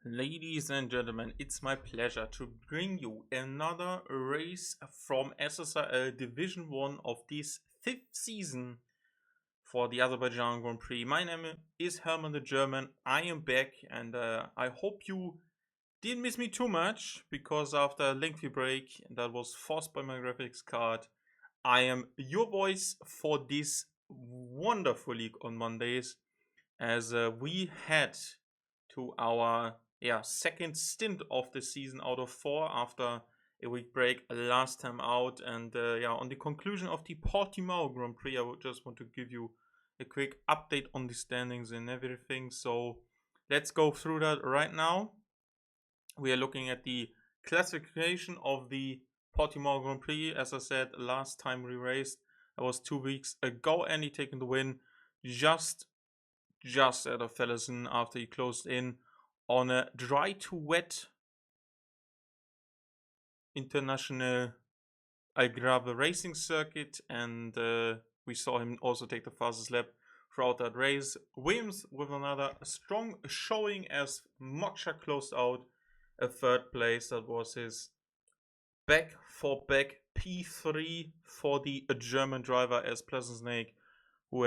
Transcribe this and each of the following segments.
Ladies and gentlemen, it's my pleasure to bring you another race from SSRL Division 1 of this 5th season for the Azerbaijan Grand Prix. My name is Herman the German. I am back and I hope you didn't miss me too much, because after a lengthy break that was forced by my graphics card, I am your voice for this wonderful league on Mondays, as we head to our second stint of the season out of 4 after a week break last time out. And on the conclusion of the Portimao Grand Prix, I would just want to give you a quick update on the standings and everything. So let's go through that right now. We are looking at the classification of the Portimao Grand Prix. As I said, last time we raced, that was 2 weeks ago. Andy taking the win just out of Fellison after he closed in on a dry to wet international Algarve racing circuit, and we saw him also take the fastest lap throughout that race. Williams with another strong showing as Moksha closed out a 3rd place. That was his back P3 for the German driver as Pleasant Snake, who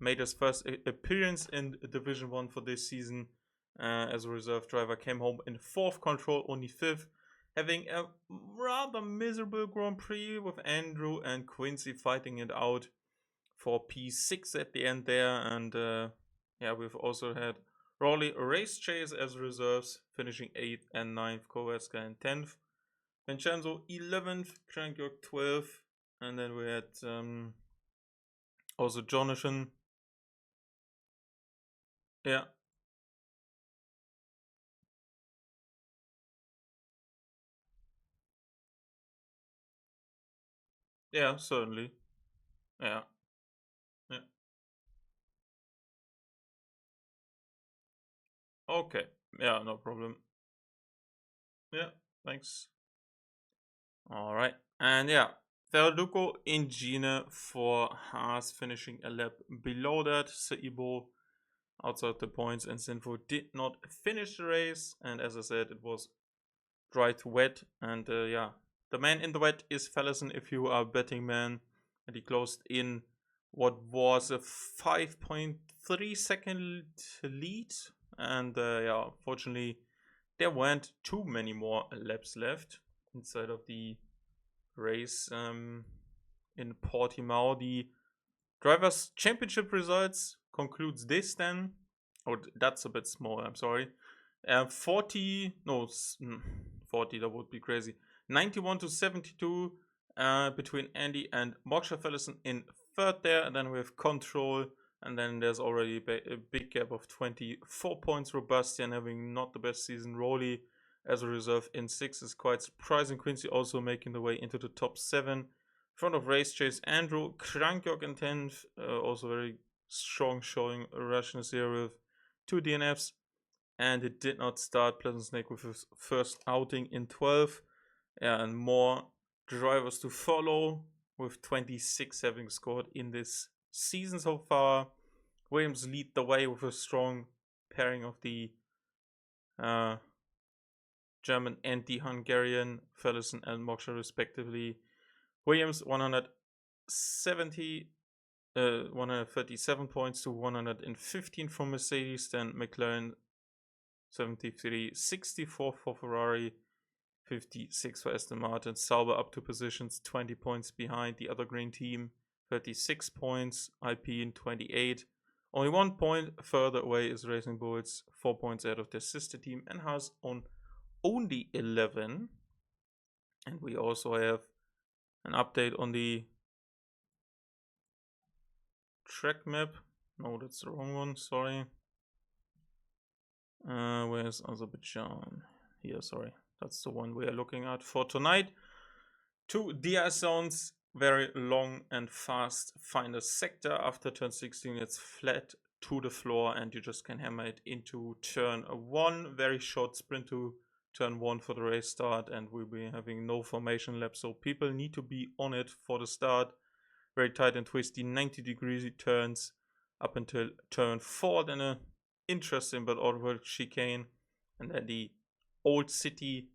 made his first appearance in Division 1 for this season as a reserve driver. Came home in 4th, control only 5th, having a rather miserable Grand Prix with Andrew and Quincy fighting it out for P6 at the end there. And we've also had Raleigh Race Chase as reserves, finishing 8th and 9th, Koweska in 10th, Vincenzo 11th, Crankyork 12th, and then we had also Jonathan. Yeah. Yeah, certainly. Yeah. Yeah. Okay. Yeah, no problem. Yeah, thanks. All right. And Verdugo Engine for Haas, finishing a lap below that. Seibo outside the points, and Sinfo did not finish the race. And as I said, it was dry to wet. And the man in the wet is Fellison if you are a betting man. And he closed in what was a 5.3 second lead. And fortunately, there weren't too many more laps left inside of the race in Portimao. The Drivers' Championship results concludes this then. Oh, that's a bit small, I'm sorry. 40, that would be crazy. 91 to 72 between Andy and Moksha Fellison in 3rd there. And then we have Control. And then there's already a big gap of 24 points. Robustian having not the best season. Rowley as a reserve in 6th is quite surprising. Quincy also making the way into the top 7. In front of Race Chase, Andrew. Crankyork in 10th. Also very strong showing. Russian here with 2 DNFs. And it did not start. Pleasant Snake with his first outing in 12th. And more drivers to follow, with 26 having scored in this season so far. Williams lead the way with a strong pairing of the German and the Hungarian, Fellison and Moksha respectively. Williams 137 points to 115 from Mercedes. Then McLaren 73-64 for Ferrari, 56 for Aston Martin. Sauber up 2 positions, 20 points behind the other green team, 36 points. Alpine 28. Only 1 point further away is Racing Bulls, 4 points out of their sister team, and Haas on only 11. And we also have an update on the track map. No, that's the wrong one, sorry. Where's Azerbaijan? Here, sorry. That's the one we are looking at for tonight. 2 DI zones, very long and fast. Find a sector after turn 16. It's flat to the floor and you just can hammer it into turn 1. Very short sprint to turn 1 for the race start, and we'll be having no formation lap, so people need to be on it for the start. Very tight and twisty, 90-degree turns up until turn 4. Then a interesting but awkward chicane and then the old city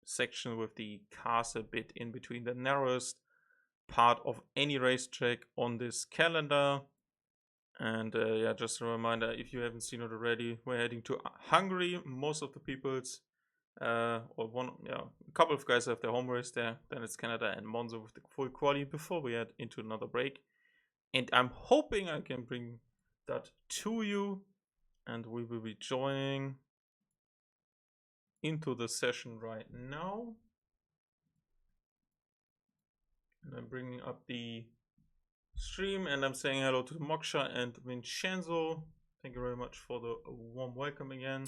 section with the castle bit in between, the narrowest part of any racetrack on this calendar. And yeah, just a reminder, if you haven't seen it already, we're heading to Hungary. Most of the people's a couple of guys have their home race there. Then it's Canada and Monza with the full quali before we head into another break. And I'm hoping I can bring that to you, and we will be joining into the session right now. And I'm bringing up the stream, and I'm saying hello to Moksha and Vincenzo. Thank you very much for the warm welcome again,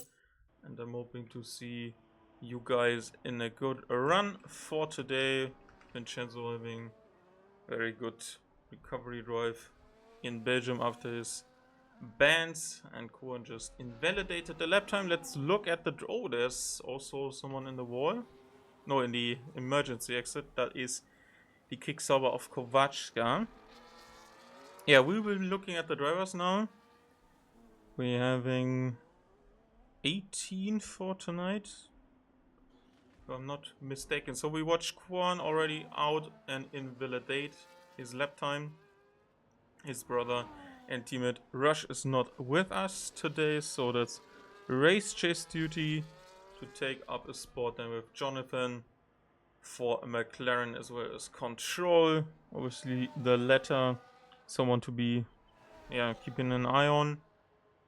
and I'm hoping to see you guys in a good run for today. Vincenzo having very good recovery drive in Belgium after his bans, and Kuan just invalidated the lap time. Let's look at the... Oh, there's also someone in the wall. No, in the emergency exit. That is the Kicksauber of Kowalska. Yeah, we will be looking at the drivers now. We're having 18 for tonight, if I'm not mistaken. So we watched Quan already out and invalidate his lap time. His brother and teammate Rush is not with us today, so that's race chase duty to take up a spot then with Jonathan for McLaren, as well as control. Obviously the latter, someone to be keeping an eye on.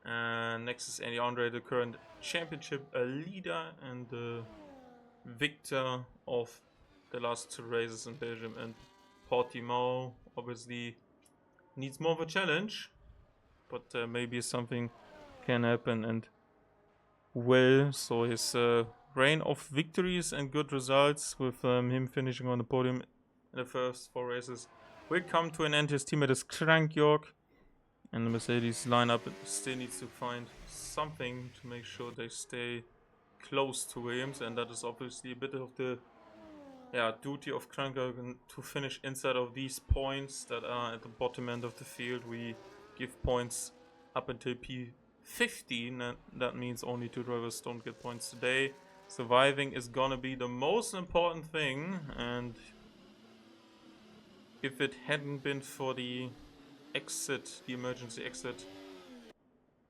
And next is Andy Andre, the current championship leader and the victor of the last 2 races in Belgium. And Portimao obviously needs more of a challenge, but maybe something can happen and will. So his reign of victories and good results with him finishing on the podium in the first 4 races will come to an end. His teammate is Crank York, and the Mercedes lineup still needs to find something to make sure they stay close to Williams, and that is obviously a bit of the duty of Crank York to finish inside of these points that are at the bottom end of the field. We give points up until P15, and that means only 2 drivers don't get points today. Surviving is gonna be the most important thing, and if it hadn't been for the exit, the emergency exit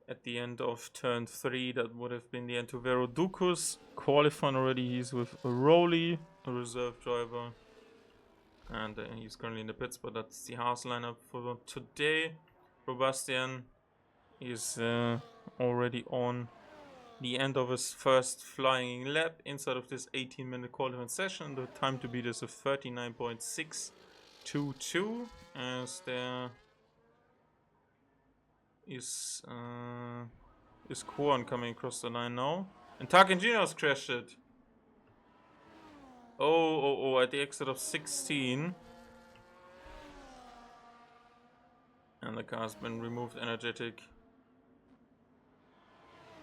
at the end of turn 3, that would have been the end to Vero Ducus. Qualifying already, he's with Rowley, a reserve driver, and he's currently in the pits, but that's the Haas lineup for today. Robastian is already on the end of his first flying lap inside of this 18-minute qualifying session. The time to beat is a 39.622, as there is Kuan coming across the line now. And Tarkenginos crashed it. Oh, at the exit of 16. And the car has been removed. Energetic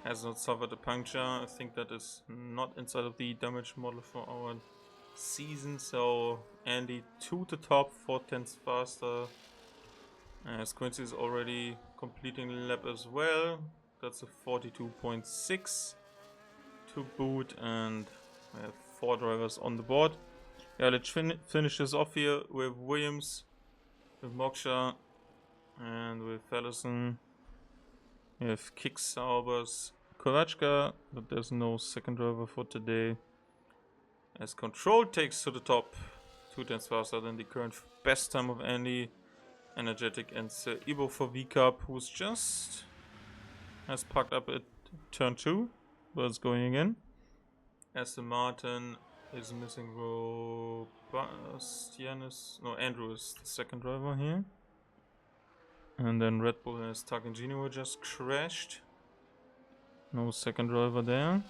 has not suffered a puncture. I think that is not inside of the damage model for our season. So Andy to the top, 4/10 faster. As Quincy is already completing the lap as well. That's a 42.6 to boot, and we have 4 drivers on the board. Yeah, let's finish this off here with Williams, with Moksha, and with Allison. We have Kicksauber's Kovačka, but there's no second driver for today. As Control takes to the top, 2/10 faster than the current best time of Andy. Energetic and Ibo for V-Cup, who's just has parked up at turn 2, but it's going again. Aston Martin is missing Andrew is the second driver here. And then Red Bull has Tarkingino just crashed. No second driver there.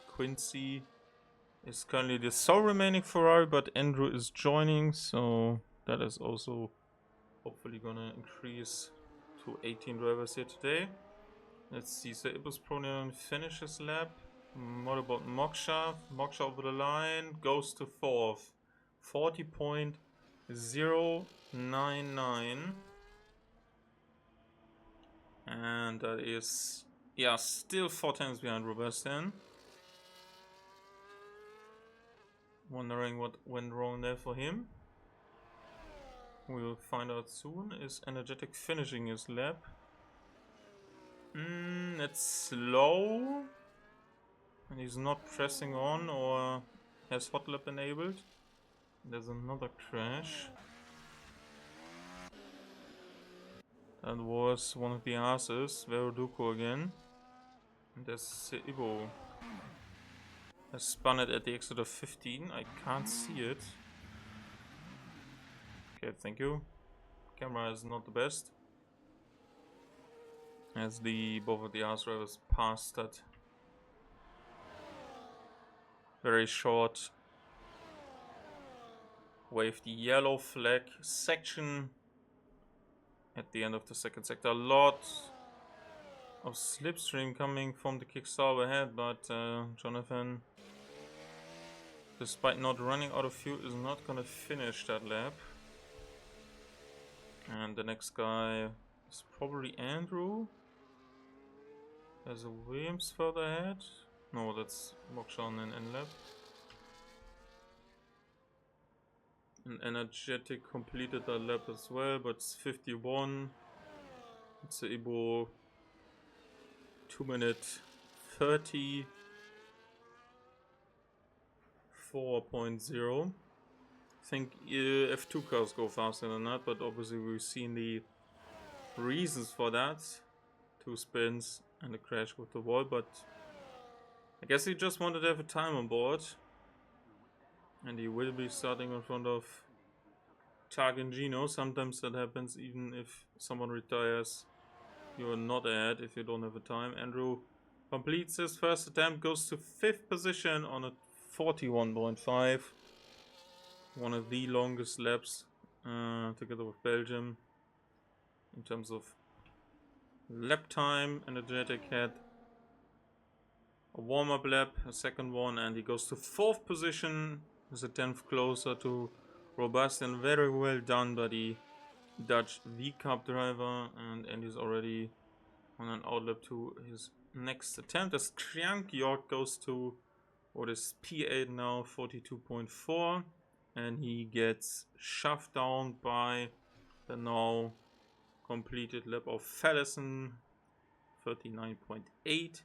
Quincy is currently the sole remaining Ferrari, but Andrew is joining, so that is also hopefully gonna increase to 18 drivers here today. Let's see, so Ibus Pronian finishes lap. What about Moksha? Moksha over the line, goes to 4th. 40.099. And that is Yeah, still 4 times behind Robertson. Wondering what went wrong there for him. We'll find out soon. Is Energetic finishing his lap? It's slow. And he's not pressing on or has hot lap enabled. There's another crash. That was one of the asses, Veroduko again. And there's Ibo. Has spun it at the exit of 15. I can't see it. Okay, thank you. Camera is not the best. As both of the ass drivers passed that very short waved yellow flag section at the end of the second sector. A lot of slipstream coming from the kickstart ahead, but Jonathan, despite not running out of fuel, is not gonna finish that lap. And the next guy is probably Andrew. There's a Williams further ahead. No, that's Mokshan and N-Lap. An Energetic completed that lap as well, but it's 51. It's a Ibo 2-minute 30. 4.0. I think F2 cars go faster than that, but obviously we've seen the reasons for that. 2 spins and a crash with the wall, but I guess he just wanted to have a time on board. And he will be starting in front of Tag and Gino. Sometimes that happens even if someone retires. You're not ahead if you don't have a time. Andrew completes his first attempt, goes to 5th position on a 41.5. One of the longest laps together with Belgium in terms of lap time. Energetic had a warm-up lap, a second one, and he goes to 4th position. Is a 10th closer to Robustin. Very well done by the Dutch V-Cup driver, and he's already on an outlap to his next attempt. As Kriank York goes to what is P8 now, 42.4, and he gets shoved down by the now completed lap of Fallison, 39.8.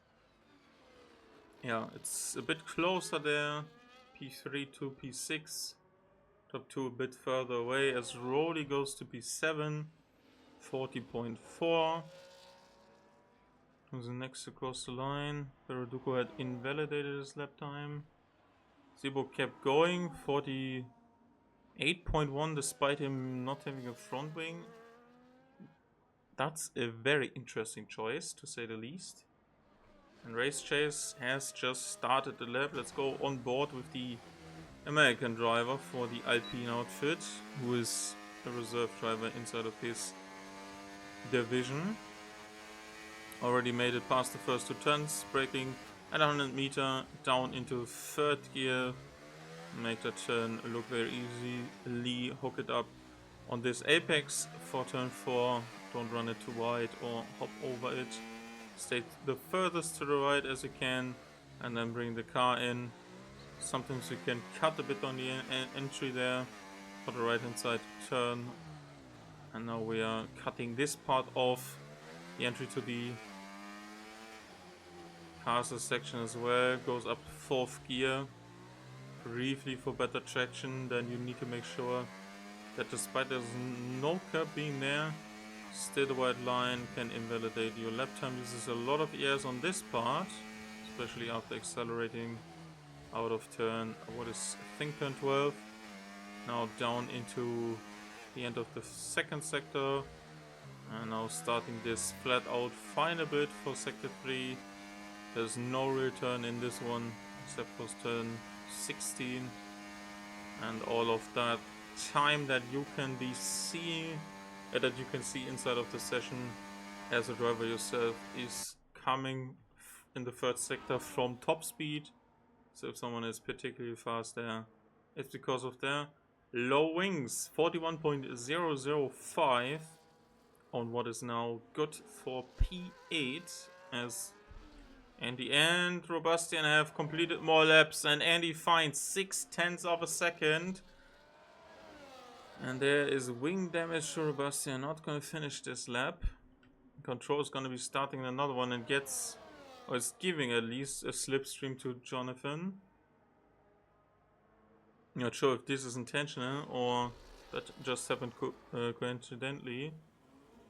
Yeah, it's a bit closer there. P3 to P6. Top 2 a bit further away as Rody goes to P7, 40.4. Who's the next across the line? Veroduko had invalidated his lap time. Zibo kept going, 48.1 despite him not having a front wing. That's a very interesting choice, to say the least. And Race Chase has just started the lap. Let's go on board with the American driver for the Alpine outfit, who is a reserve driver inside of his division. Already made it past the first 2 turns, braking at 100 meter down into 3rd gear. Make that turn look very easily. Hook it up on this apex for turn 4. Don't run it too wide or hop over it. Stay the furthest to the right as you can, and then bring the car in. Sometimes you can cut a bit on the entry there for the right hand side turn. And now we are cutting this part off. The entry to the castle section as well goes up 4th gear. Briefly for better traction. Then you need to make sure that despite there's no curb being there, still the white line can invalidate your lap time. Uses a lot of ERs on this part, especially after accelerating out of turn, what is, I think turn 12. Now down into the end of the second sector. And now starting this flat out final bit for sector 3. There's no real turn in this one, except for turn 16. And all of that time that you can be seeing, that you can see inside of the session as a driver yourself, is coming in the 3rd sector from top speed. So if someone is particularly fast there, it's because of their low wings. 41.005 on what is now good for P8, as Andy and Robustian have completed more laps, and Andy finds 0.6 of a second. And there is wing damage to Robustian. Not gonna finish this lap. Control is gonna be starting another one and gets, or is giving at least, a slipstream to Jonathan. Not sure if this is intentional or that just happened coincidentally.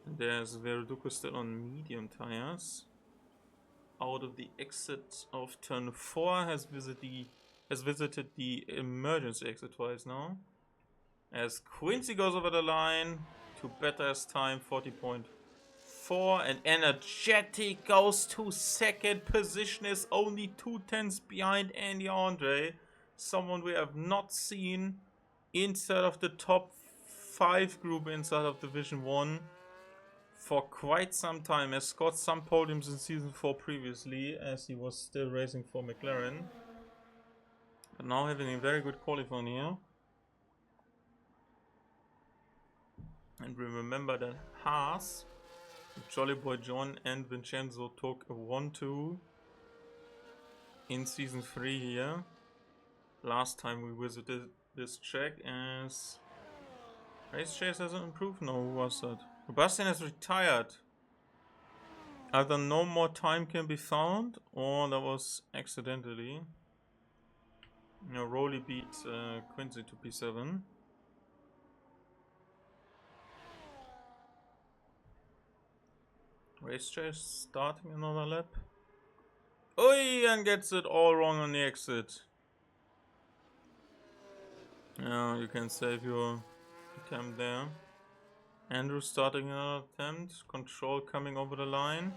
And there's Verdugo still on medium tires. Out of the exit of turn 4 has visited the emergency exit twice now. As Quincy goes over the line to better his time, 40.4, and Energetic goes to second position, is only 2 tenths behind Andy Andre, someone we have not seen inside of the top 5 group inside of Division 1 for quite some time. Has scored some podiums in Season 4 previously, as he was still racing for McLaren. But now having a very good qualifying here. And we remember that Haas, Jolly Boy John and Vincenzo took a 1-2 in Season 3 here. Last time we visited this track, as Race Chase hasn't improved. No, who was that? Sebastian has retired. Either no more time can be found, or that was accidentally. No, Rowley beat Quincy to P7. Race Chase starting another lap. Oi, and gets it all wrong on the exit. Yeah, you can save your attempt there. Andrew starting another attempt. Control coming over the line.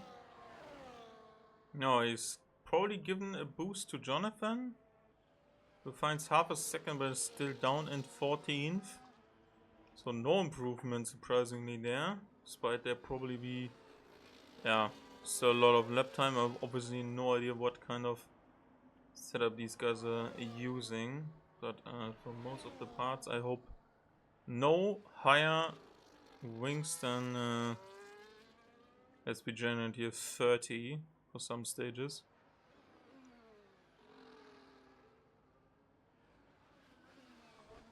No, he's probably given a boost to Jonathan, who finds half a second but is still down in 14th. So no improvement surprisingly there, despite there probably be, yeah, still a lot of lap time. I have obviously no idea what kind of setup these guys are using, but for most of the parts I hope no higher wings than, let's be generous here, 30 for some stages.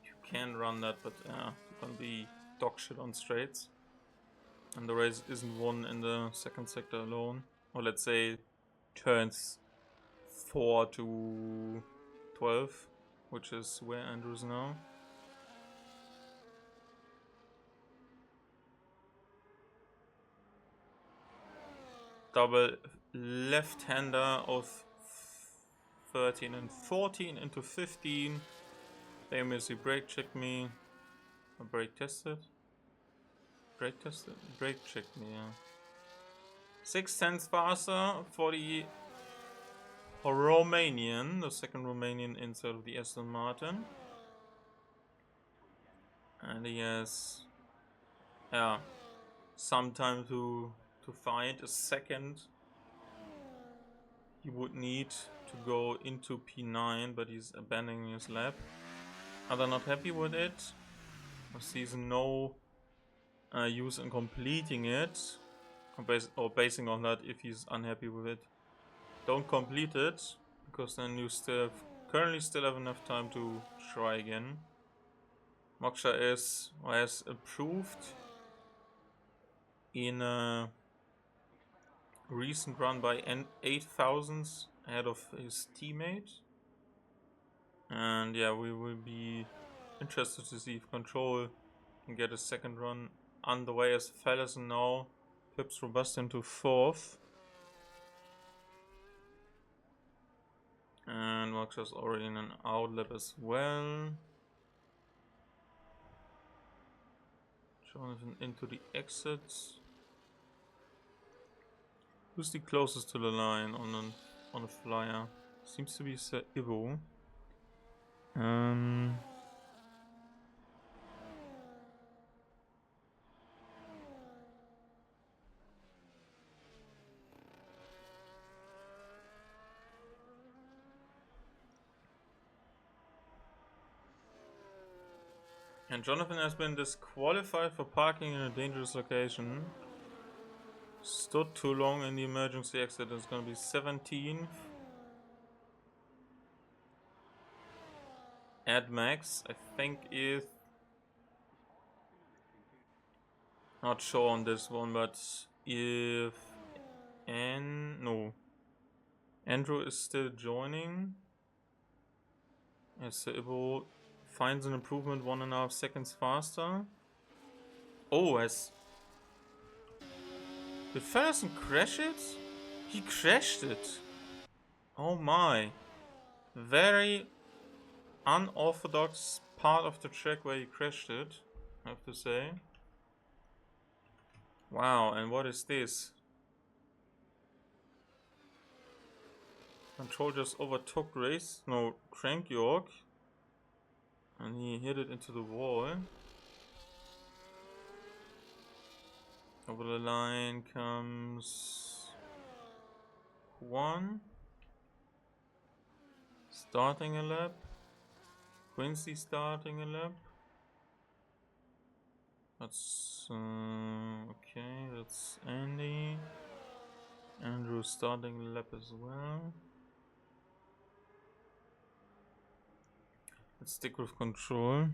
You can run that, but you're gonna be dog shit on straights. And the race isn't won in the second sector alone. Or let's say turns 4 to 12, which is where Andrew's now. Double left-hander of 13 and 14 into 15. Famously brake checked me. Or brake tested? Brake tested? Brake checked me, yeah. 0.6 faster for the Romanian, the second Romanian inside of the Aston Martin. And he has, yeah, some time to find a second. He would need to go into P9, but he's abandoning his lap. Either not happy with it, or sees no use in completing it, or basing on that if he's unhappy with it. Don't complete it, because then you currently still have enough time to try again. Moksha has improved in a recent run by 8 thousandths ahead of his teammate. And yeah, we will be interested to see if Control can get a second run underway, as Fallison now pips Robust into 4th. And Moksha's already in an outlap as well. Jonathan into the exits. Who's the closest to the line on a flyer? Seems to be Sir Ivo. And Jonathan has been disqualified for parking in a dangerous location. Stood too long in the emergency exit. It's gonna be 17th. Ad max, I think, is not sure on this one, but if no, Andrew is still joining. Yes, Ibo finds an improvement 1.5 seconds faster. Oh, did Ferguson crash it? He crashed it. Oh my. Very unorthodox part of the track where he crashed it, I have to say. Wow, and what is this? Control just overtook Crank York. And he hit it into the wall. Over the line comes Juan. Starting a lap. Quincy starting a lap. That's okay, that's Andy. Andrew starting a lap as well. Let's stick with control.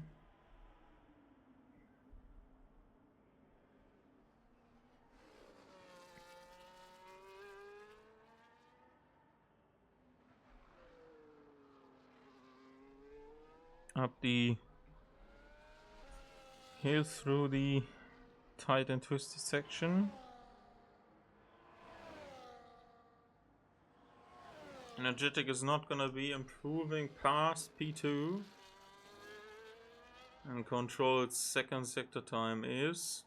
Up the hill through the tight and twisty section. Energetic is not gonna be improving past P2. And Control's second sector time is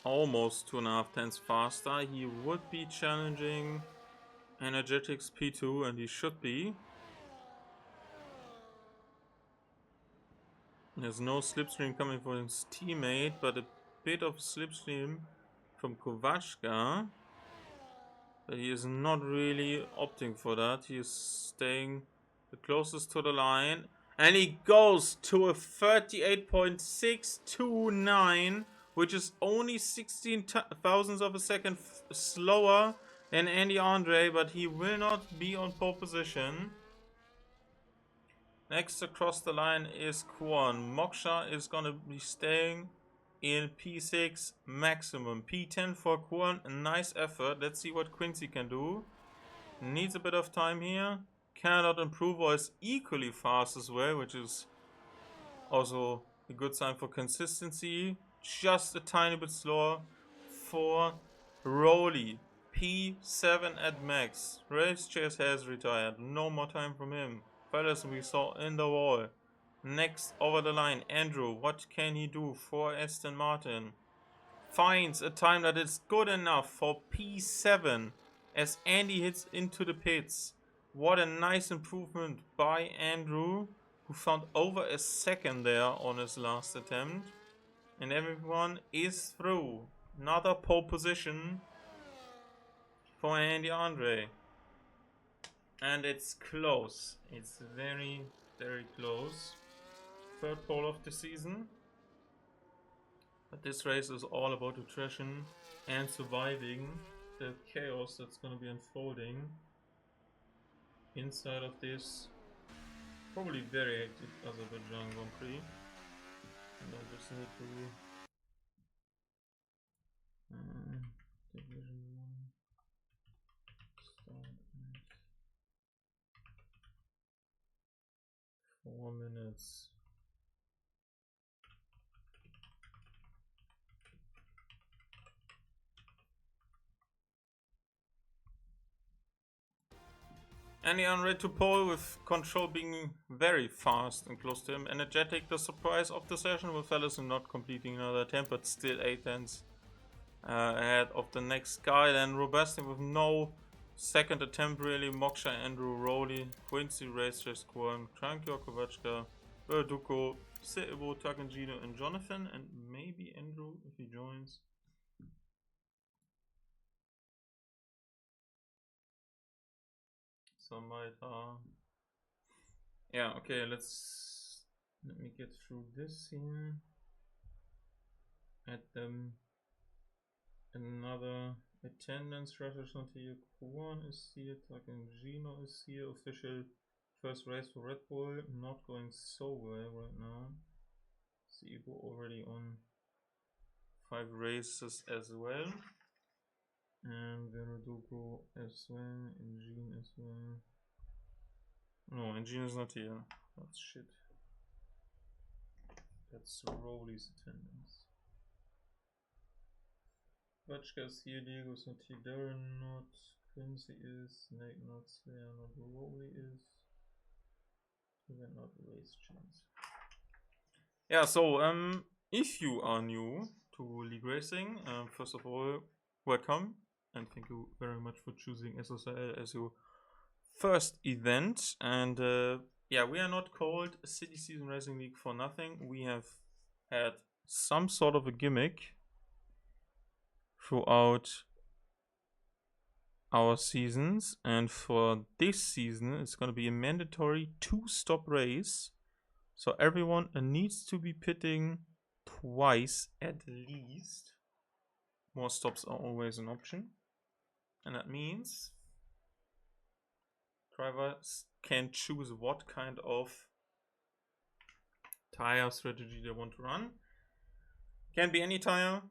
almost 2.5 tenths faster. He would be challenging Energetic's P2, and he should be. There's no slipstream coming from his teammate, but a bit of slipstream from Kovachka. But he is not really opting for that. He is staying the closest to the line. And he goes to a 38.629, which is only 16 thousandths of a second slower than Andy Andre, but he will not be on pole position. Next across the line is Kwon. Moksha is gonna be staying in P6 maximum. P10 for Kwon, a nice effort. Let's see what Quincy can do. Needs a bit of time here. Cannot improve or is equally fast as well, which is also a good sign for consistency. Just a tiny bit slower for Rowley. P7 at max. Race Chase has retired. No more time from him. Fellas, we saw in the wall. Next over the line, Andrew. What can he do for Aston Martin? Finds a time that is good enough for P7 as Andy hits into the pits. What a nice improvement by Andrew, who found over a second there on his last attempt. And everyone is through. Another pole position for Andy Andre. And it's close. It's very, very close. Third pole of the season. But this race is all about attrition and surviving the chaos that's going to be unfolding inside of this probably very hectic Azerbaijan Grand Prix. And I just need to Division 1 start at 4 minutes. Andy Andre to pole with control being very fast and close to him. Energetic, the surprise of the session with Ellison not completing another attempt, but still 8 tenths ahead of the next guy. Then Robestin with no second attempt really. Moksha, Andrew, Rowley, Quincy, Racer, Squirm, Trankyo, Kovachka, Verduko, Seibo, Takangino, and Jonathan, and maybe Andrew if he joins. Somebody. Yeah, okay, let me get through this here. Add them Another attendance rushes onto here. Kuan is here. Taken Gino is here. Official first race for Red Bull. Not going so well right now. Sibo already on 5 races as well. And Veroduko as well. Engine as well. No, Engine is not here. That's shit. That's Rowley's attendance. Vatchka's here, Diego's not here, Darren not, Quincy is, Nate not, Slayer not, Rowley is. Even not race chance. Yeah, so if you are new to League Racing, first of all, welcome and thank you very much for choosing SSRL as your first event. And yeah, we are not called City Season Racing League for nothing. We have had some sort of a gimmick throughout our seasons, and for this season it's going to be a mandatory 2-stop race, so everyone needs to be pitting twice at least. More stops are always an option, and that means drivers can choose what kind of tire strategy they want to run. Can be any tire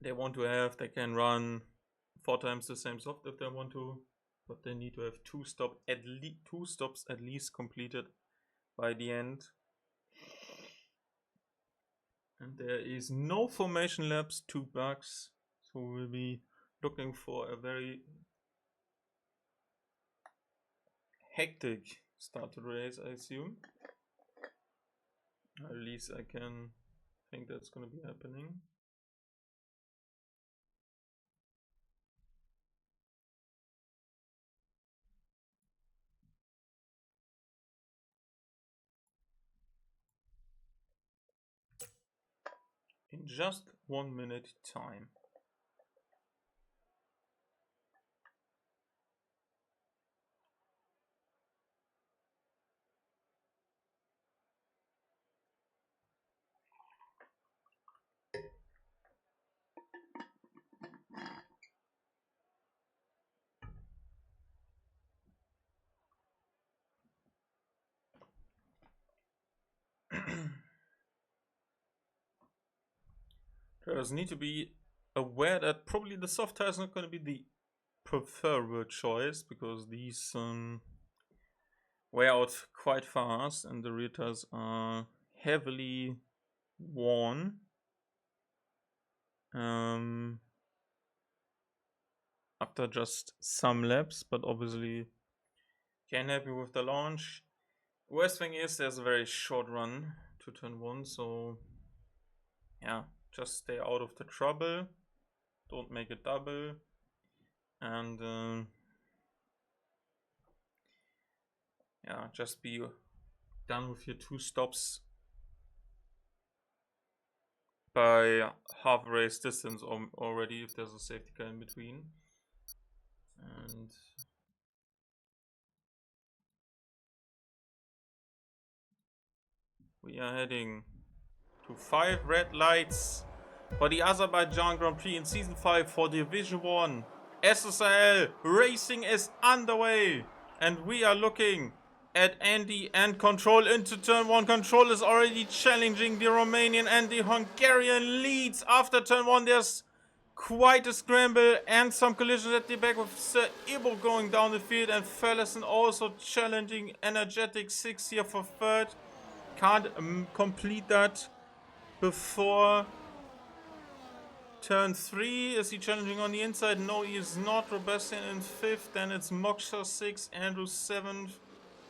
they want to have. They can run 4 times the same soft if they want to, but they need to have 2 stops at least completed by the end. And there is no formation laps, 2 bugs, so we'll be looking for a very hectic start to the race, I assume. At least I can think that's gonna be happening. In just 1 minute time. Drivers need to be aware that probably the soft tire is not going to be the preferable choice, because these wear out quite fast and the rear tires are heavily worn. After just some laps, but obviously can help you with the launch. Worst thing is there's a very short run to turn 1, so yeah, just stay out of the trouble, don't make a double, and yeah, just be done with your 2 stops by half race distance already if there's a safety car in between. And we are heading to 5 red lights for the Azerbaijan Grand Prix in Season 5 for Division 1. SSRL racing is underway, and we are looking at Andy and Control into turn 1. Control is already challenging the Romanian and the Hungarian leads. After turn 1 there's quite a scramble and some collisions at the back, with Sir Ibo going down the field and Ferguson also challenging Energetic 6 here for third. Can't complete that before turn 3. Is he challenging on the inside? No, he is not. Robastian in 5th. Then it's Moksha 6th, Andrew 7th,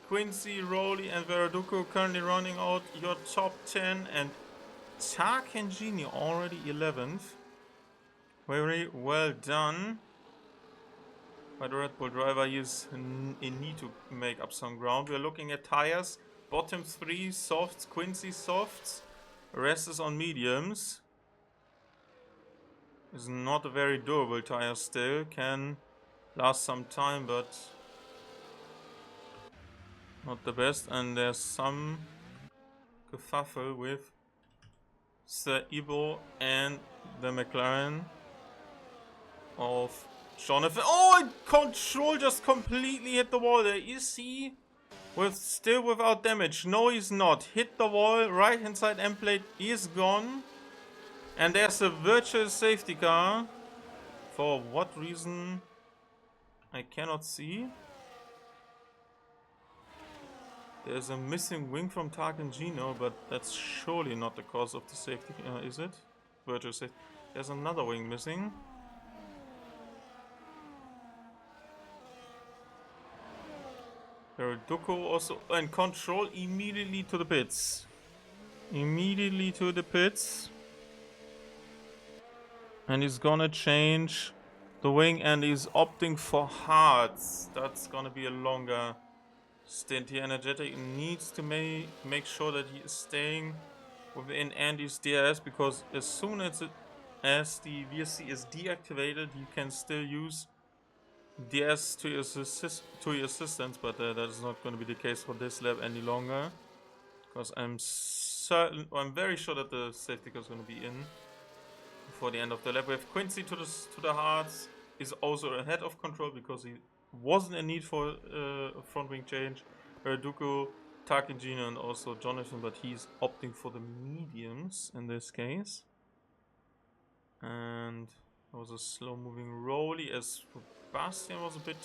Quincy, Rowley, and Veraduko currently running out your top 10. And Tarkangini already 11th. Very well done by the Red Bull driver. He's in need to make up some ground. We're looking at tires. Bottom 3 softs, Quincy softs. Rest is on mediums. Is not a very durable tire still. Can last some time, but not the best. And there's some kerfuffle with Sir Ivo and the McLaren of Jonathan. Oh, and Control just completely hit the wall there. Is he still without damage? No, he's not. Hit the wall, right hand side end plate is gone. And there's a virtual safety car. For what reason? I cannot see. There's a missing wing from Tarkangino, but that's surely not the cause of the safety, is it? Virtual safety. There's another wing missing. Duko also, and Control immediately to the pits. Immediately to the pits. And he's gonna change the wing and he's opting for hearts. That's gonna be a longer stint here. Energetic needs to make sure that he is staying within Andy's DRS, because as soon as the VSC is deactivated, you can still use DRS to your assistance, but that is not going to be the case for this lap any longer, because I'm very sure that the safety car is going to be in before the end of the lap. We have Quincy to the hearts, is also ahead of Control because he wasn't in need for a front wing change. Duku, Takingino and also Jonathan, but he's opting for the mediums in this case. And there was a slow moving rolly as Bastian was a bit.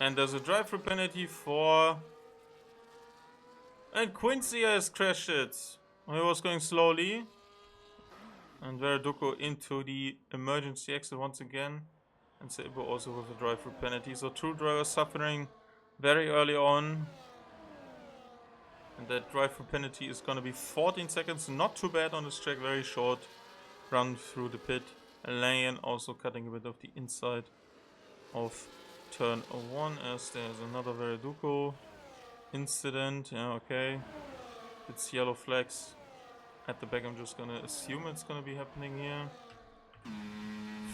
And there's a drive-through penalty for. And Quincy has crashed it. He was going slowly. And Verdugo into the emergency exit once again. And Sebo also with a drive-through penalty. So two drivers suffering very early on. And that drive-through penalty is going to be 14 seconds. Not too bad on this track. Very short run through the pit. Lane also cutting a bit of the inside of turn 1 as there's another Verdugo incident. Yeah, okay. It's yellow flags at the back. I'm just going to assume it's going to be happening here.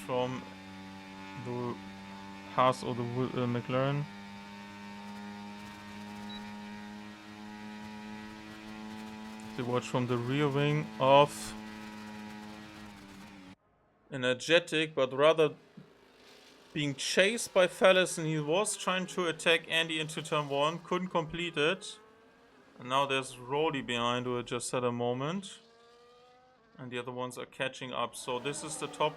From the Haas or the McLaren. To watch from the rear wing of Energetic, but rather being chased by Fellis, and he was trying to attack Andy into turn 1, couldn't complete it. And now there's Rolly behind who just had a moment. And the other ones are catching up. So this is the top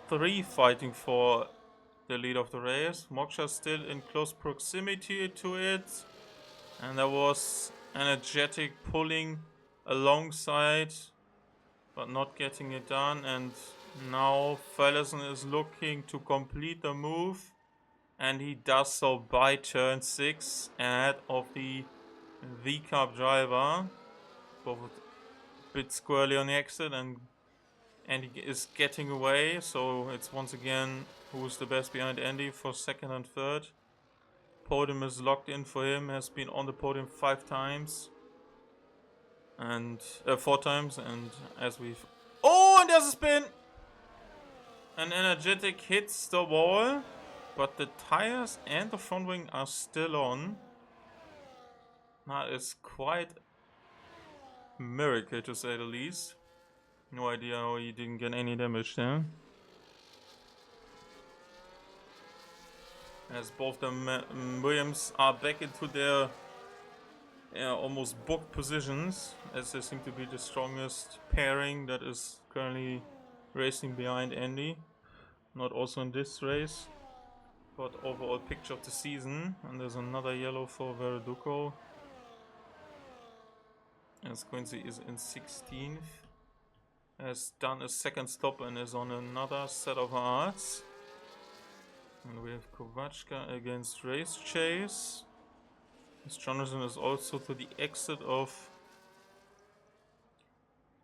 3 fighting for the lead of the race. Moksha still in close proximity to it. And there was Energetic pulling alongside, but not getting it done. And now Fellison is looking to complete the move. And he does so by turn 6 ahead of the V-Cup driver. Both a bit squirrely on the exit, and Andy is getting away. So it's once again who's the best behind Andy for second and third. Podium is locked in for him, has been on the podium 5 times. And 4 times, and as we've... Oh, and there's a spin! An Energetic hits the wall, but the tires and the front wing are still on. That is quite a miracle to say the least. No idea how he didn't get any damage there. As both the Williams are back into their almost booked positions, as they seem to be the strongest pairing that is currently racing behind Andy. Not also in this race, but overall picture of the season. And there's another yellow for Verdugo. As Quincy is in 16th. Has done a second stop and is on another set of hearts. And we have Kovachka against Race Chase. Jonathan is also to the exit of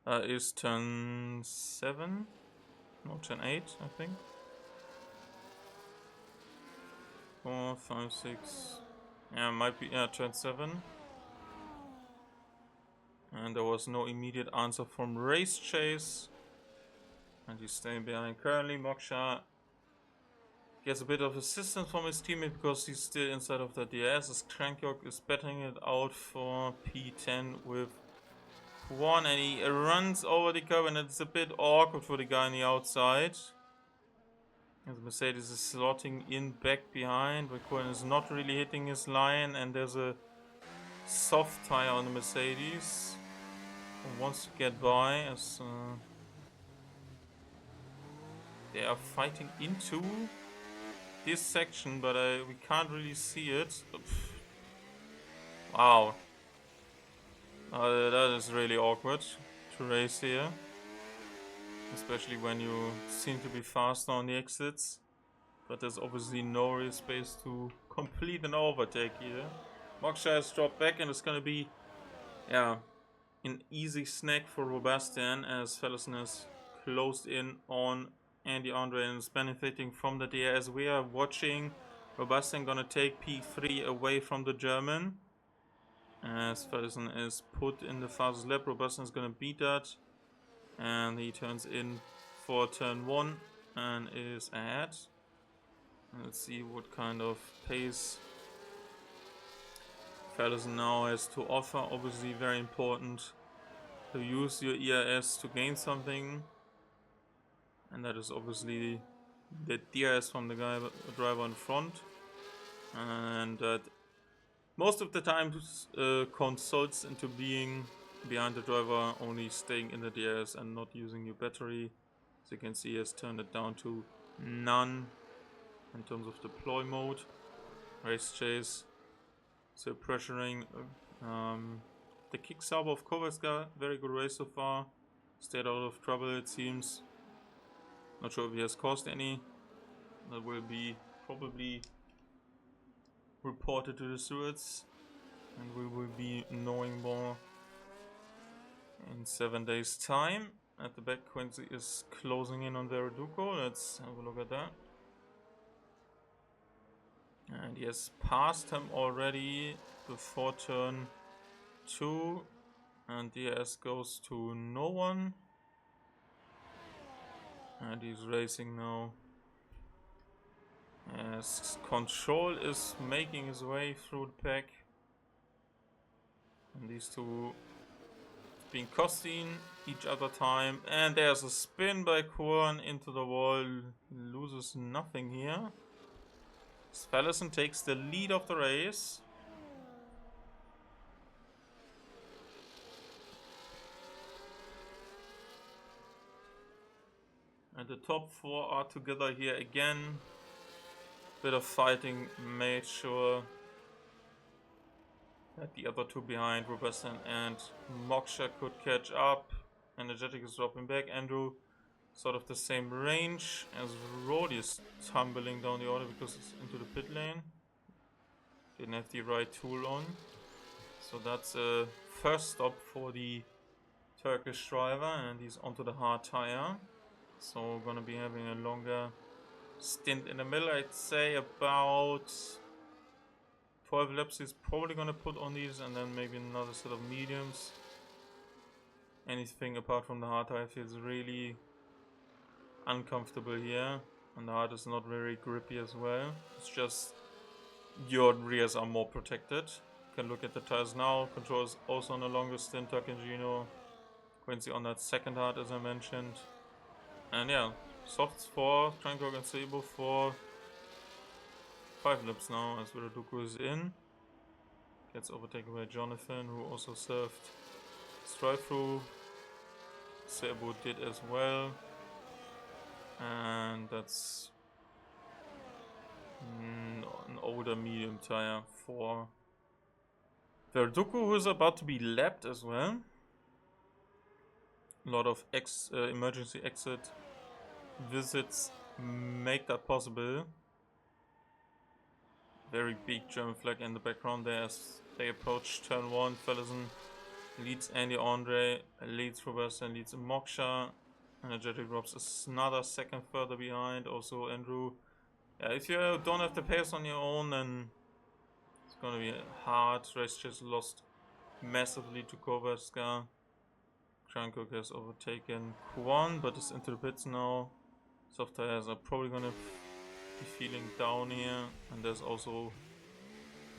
is turn 7? No, turn 8, I think. 4, 5, 6. Yeah, might be turn 7. And there was no immediate answer from Race Chase. And he's staying behind currently. Moksha gets a bit of assistance from his teammate because he's still inside of the DS. As Krankyok is battling it out for P10 with Kwon, and he runs over the curb, and it's a bit awkward for the guy on the outside. As Mercedes is slotting in back behind, Kwon is not really hitting his line, and there's a soft tire on the Mercedes who wants to get by as they are fighting into this section, but we can't really see it. Wow. That is really awkward to race here. Especially when you seem to be faster on the exits. But there's obviously no real space to complete an overtake here. Moksha has dropped back, and it's gonna be, yeah, an easy snack for Robastian as Fellison has closed in on Andy Andre and is benefiting from the DRS. We are watching Robastian gonna take P3 away from the German as Fellison is put in the fastest lap. Robastian is gonna beat that, and he turns in for turn 1 and is ahead. Let's see what kind of pace Fellison now has to offer. Obviously very important to use your ERS to gain something, and that is obviously the DRS from the driver in front, and that most of the time consults into being behind the driver, only staying in the DRS and not using your battery. As you can see, he has turned it down to none in terms of deploy mode. Race chase, so pressuring the kick sub of Kovaska. Very good race so far, stayed out of trouble it seems. Not sure if he has caused any. That will be probably reported to the stewards, and we will be knowing more in 7 days time. At the back, Quincy is closing in on Verdugo. Let's have a look at that. And he has passed him already before turn 2, and DRS goes to no one. And he's racing now as Control is making his way through the pack. And these two being costing each other time. And there's a spin by Korn into the wall. Loses nothing here. Fellison takes the lead of the race. And the top 4 are together here again. Bit of fighting made sure that the other two behind, Robertson and Moksha, could catch up. Energetic is dropping back. Andrew sort of the same range as Roddy is tumbling down the order because it's into the pit lane. Didn't have the right tool on. So that's a first stop for the Turkish driver, and he's onto the hard tire. So gonna be having a longer stint in the middle. I'd say about 12 laps he's probably gonna put on these, and then maybe another set of mediums. Anything apart from the hard tire feels really uncomfortable here, and the hard is not very grippy as well. It's just your rears are more protected. You can look at the tires now. Control is also on a longer stint. Takengino, Quincy on that second hard as I mentioned. And yeah, softs for Tranquil and Sebo for 5 laps now as Viraduku is in. Gets overtaken by Jonathan, who also served stride through. Sebo did as well. And that's an older medium tire for Verdugo, who is about to be lapped as well. A lot of emergency exit visits make that possible. Very big German flag in the background there as they approach turn 1. Fellison leads Andy Andre, leads Robertson, leads Moksha. Energetic drops another second further behind. Also Andrew. Yeah, if you don't have the pace on your own, then it's gonna be hard. Race just lost massively to Kovaska. Krankook has overtaken Kwon, but is into the pits now. Soft tires are probably gonna be feeling down here, and there's also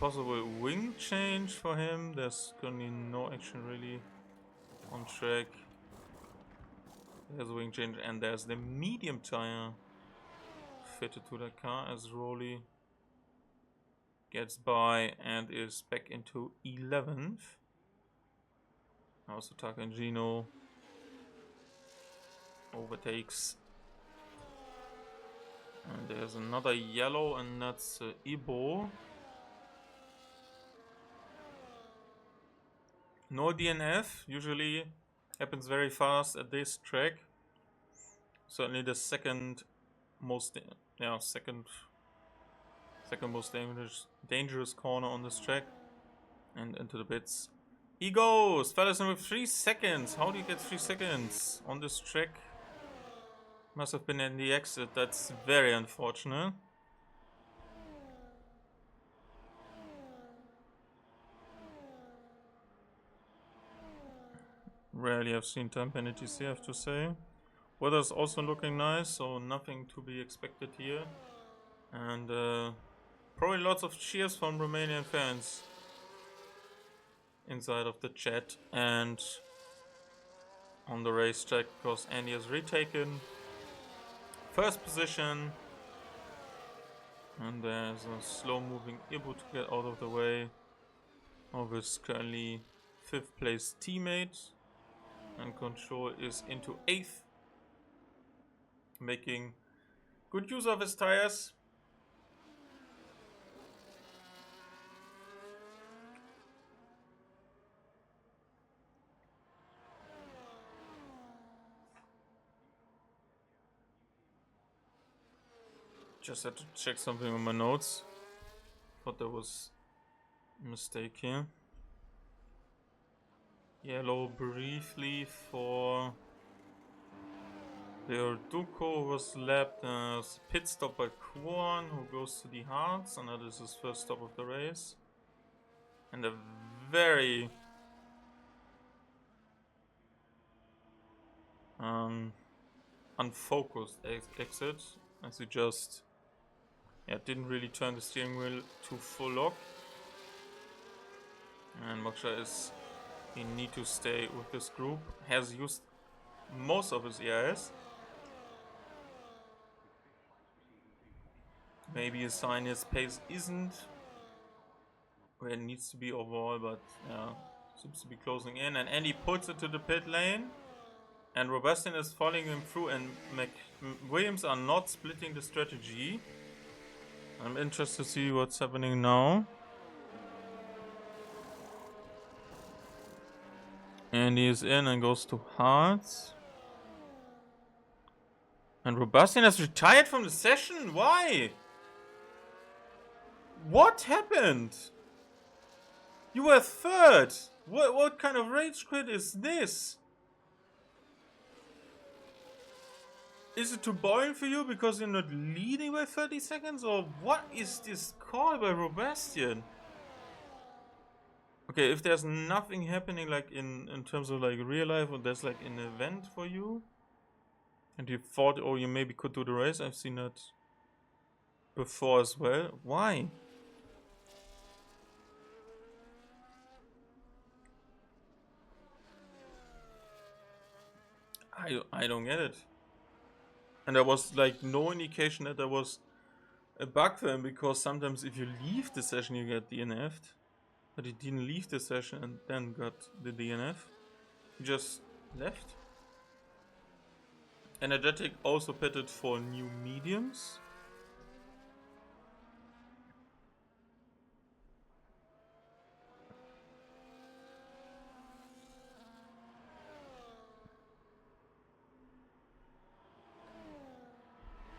possible wing change for him. There's gonna be no action really on track. There's a wing change, and there's the medium tire fitted to the car as Rolly gets by and is back into 11th. Also Takangino overtakes. And there's another yellow, and that's Ibo. No DNF, usually happens very fast at this track. Certainly the second most dangerous corner on this track. And into the pits he goes. Fellison with 3 seconds. How do you get 3 seconds on this track? Must have been in the exit. That's very unfortunate. Rarely have seen time penalties here, I have to say. Weather's also looking nice, so nothing to be expected here. And probably lots of cheers from Romanian fans inside of the chat and on the racetrack, because Andy has retaken first position. And there's a slow moving Ibu to get out of the way of his currently 5th place teammate. And Control is into 8th, making good use of his tires. Just had to check something on my notes. Thought there was a mistake here. Yellow briefly for the Duco was lapped as pit stop by Kwon, who goes to the Hearts, and that is his first stop of the race. And a very unfocused exit, as he just didn't really turn the steering wheel to full lock. And Moksha is in need to stay with this group. Has used most of his ERS. Maybe a sign his pace isn't where it needs to be overall, but yeah, seems to be closing in. And Andy puts it to the pit lane. And Robustian is following him through, and Williams are not splitting the strategy. I'm interested to see what's happening now. And he is in and goes to Hearts. And Robustian has retired from the session? Why? What happened? You were 3rd. What kind of rage quit is this? Is it too boring for you because you're not leading by 30 seconds? Or what is this call by Robustian? Okay, if there's nothing happening like in terms of like real life, or there's like an event for you, and you thought, oh, you maybe could do the race. I've seen that before as well. Why? I don't get it. And there was like no indication that there was a bug for him, because sometimes if you leave the session you get DNF'd. But he didn't leave the session and then got the DNF. He just left. Energetic also pitted for new mediums.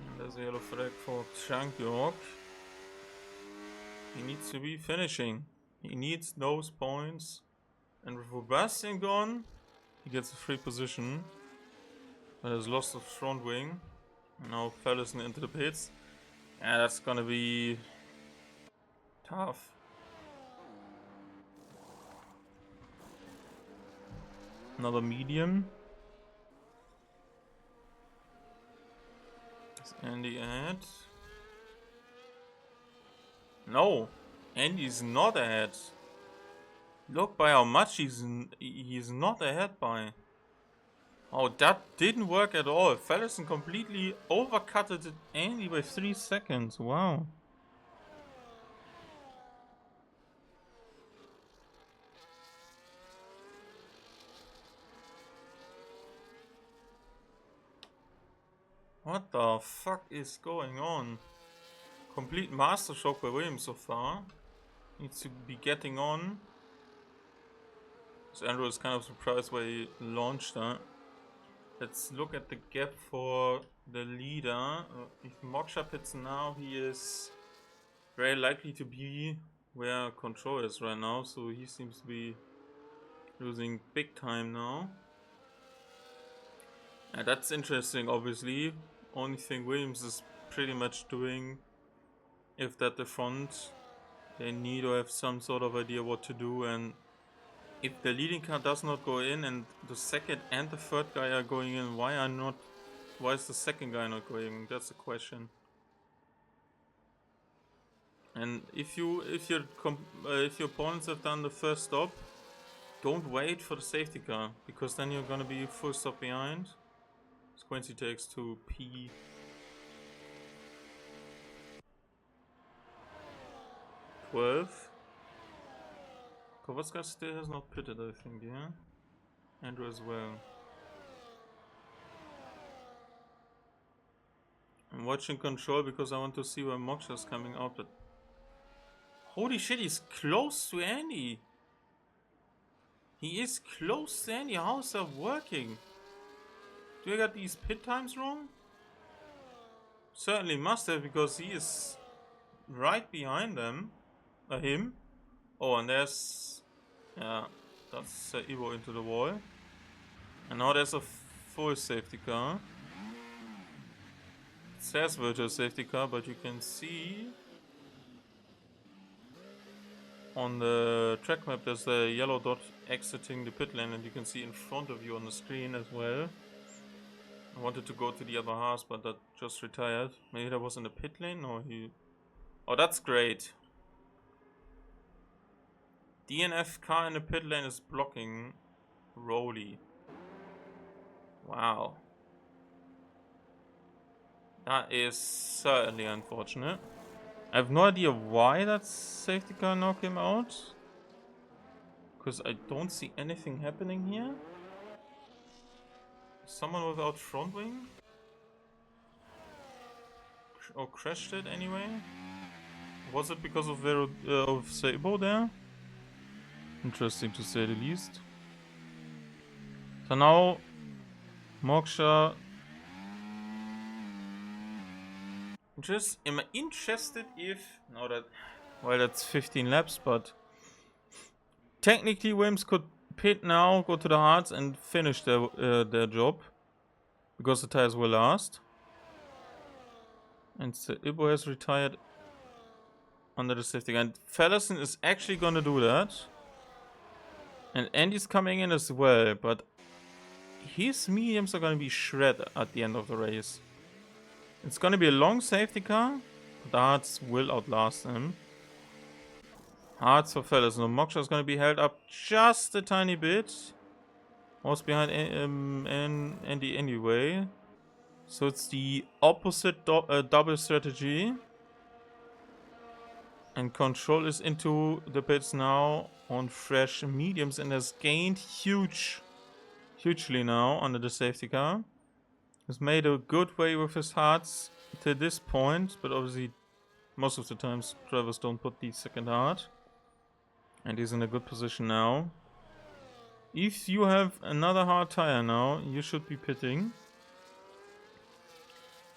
And there's a yellow flag for Changyork. He needs to be finishing. He needs those points. And with Robustian gone, he gets a free position. But has lost the front wing. And now Fellison into the pits. Yeah, that's gonna be tough. Another medium. Is Andy ahead? No, Andy's not ahead. Look by how much he's not ahead by. Oh, that didn't work at all. Fellison completely overcutted it Andy by 3 seconds. Wow. What the fuck is going on? Complete master stroke by Williams so far. Needs to be getting on. So Andrew is kind of surprised why he launched that. Let's look at the gap for the leader. If Moksha pits now, he is very likely to be where Control is right now. So he seems to be losing big time now. And that's interesting, obviously. Only thing Williams is pretty much doing, if that the front, they need to have some sort of idea what to do. And if the leading car does not go in and the second and the third guy are going in, why is the second guy not going? That's the question. And if your opponents have done the first stop, don't wait for the safety car, because then you're gonna be full stop behind. Quincy takes to P. Kowalska still has not pitted, I think, yeah? Andrew as well. I'm watching Control because I want to see where Moksha's coming out, but holy shit, he's close to Andy! He is close to Andy, how is that working? Do I got these pit times wrong? Certainly must have, because he is right behind him. Oh, and there's... yeah, that's Evo into the wall. And now there's a full safety car. It says virtual safety car, but you can see on the track map there's a yellow dot exiting the pit lane, and you can see in front of you on the screen as well. I wanted to go to the other Haas, but that just retired. Maybe that was in the pit lane, or he... oh, that's great. DNF car in the pit lane is blocking Rowley. Wow. That is certainly unfortunate. I have no idea why that safety car now came out. Because I don't see anything happening here. Someone without front wing? Or crashed it anyway? Was it because of Sabo there? Interesting to say the least. So now Moksha. Am I interested if now that, well, that's 15 laps, but technically Williams could pit now, go to the hards and finish their job, because the tires will last. And so Ibo has retired under the safety car. And Fellison is actually gonna do that. And Andy's coming in as well, but his mediums are gonna be shred at the end of the race. It's gonna be a long safety car, but the hards will outlast him. Hards for Fellison. Moksha is gonna be held up just a tiny bit. Was behind Andy anyway. So it's the opposite double strategy. And Control is into the pits now on fresh mediums and has gained hugely now under the safety car. Has made a good way with his hearts to this point, but obviously most of the times drivers don't put the second hard. And he's in a good position now. If you have another hard tire now, you should be pitting.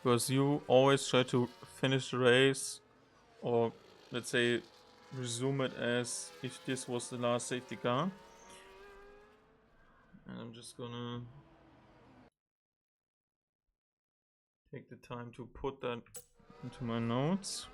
Because you always try to finish the race, or let's say resume it as if this was the last safety car. And I'm just gonna take the time to put that into my notes.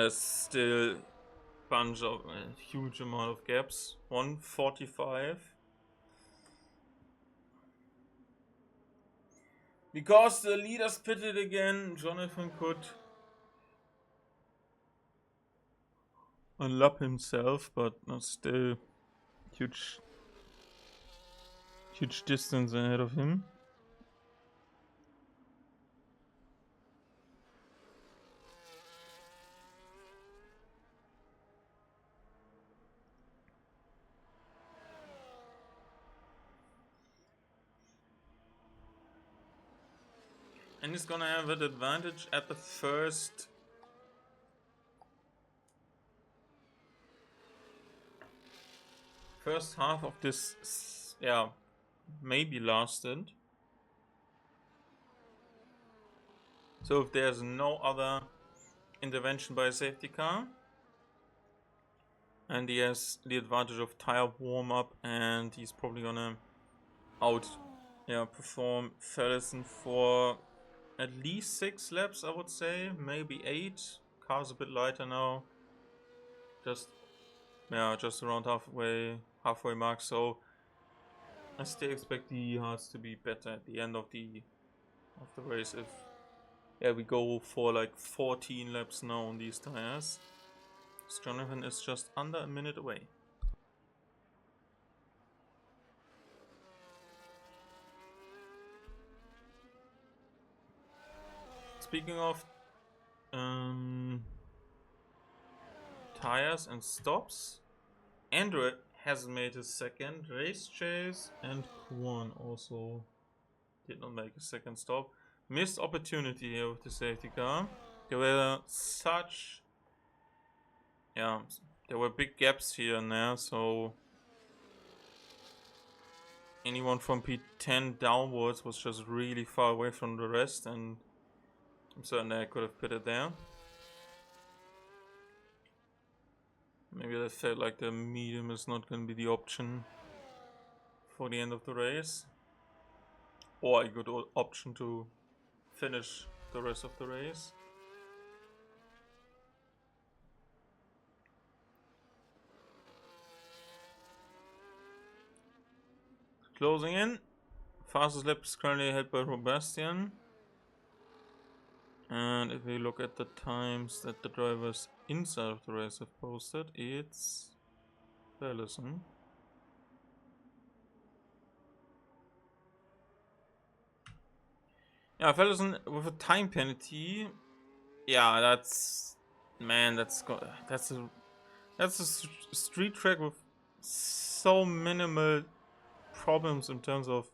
Still a huge amount of gaps. 145. Because the leaders pitted again, Jonathan could unlap himself, but not still huge distance ahead of him. And he's gonna have an advantage at the first half of this, yeah, maybe last stint. So if there's no other intervention by a safety car, and he has the advantage of tire warm up, and he's probably gonna perform Ferguson for at least 6 laps, I would say, maybe 8. Car's a bit lighter now, just around halfway mark. So I still expect the hards to be better at the end of the race. If we go for like 14 laps now on these tires. Jonathan is just under a minute away. Speaking of tires and stops, Andrew hasn't made his second race chase, and Kwon also did not make a second stop. Missed opportunity here with the safety car. There were there were big gaps here and there, so anyone from P10 downwards was just really far away from the rest, and I'm certain I could have pitted there. Maybe I felt like the medium is not going to be the option for the end of the race, or a good option to finish the rest of the race. Closing in. Fastest lap is currently held by Robastian. And if we look at the times that the drivers inside of the race have posted, it's Ferguson. Yeah, Ferguson with a time penalty. Yeah, that's a street track with so minimal problems in terms of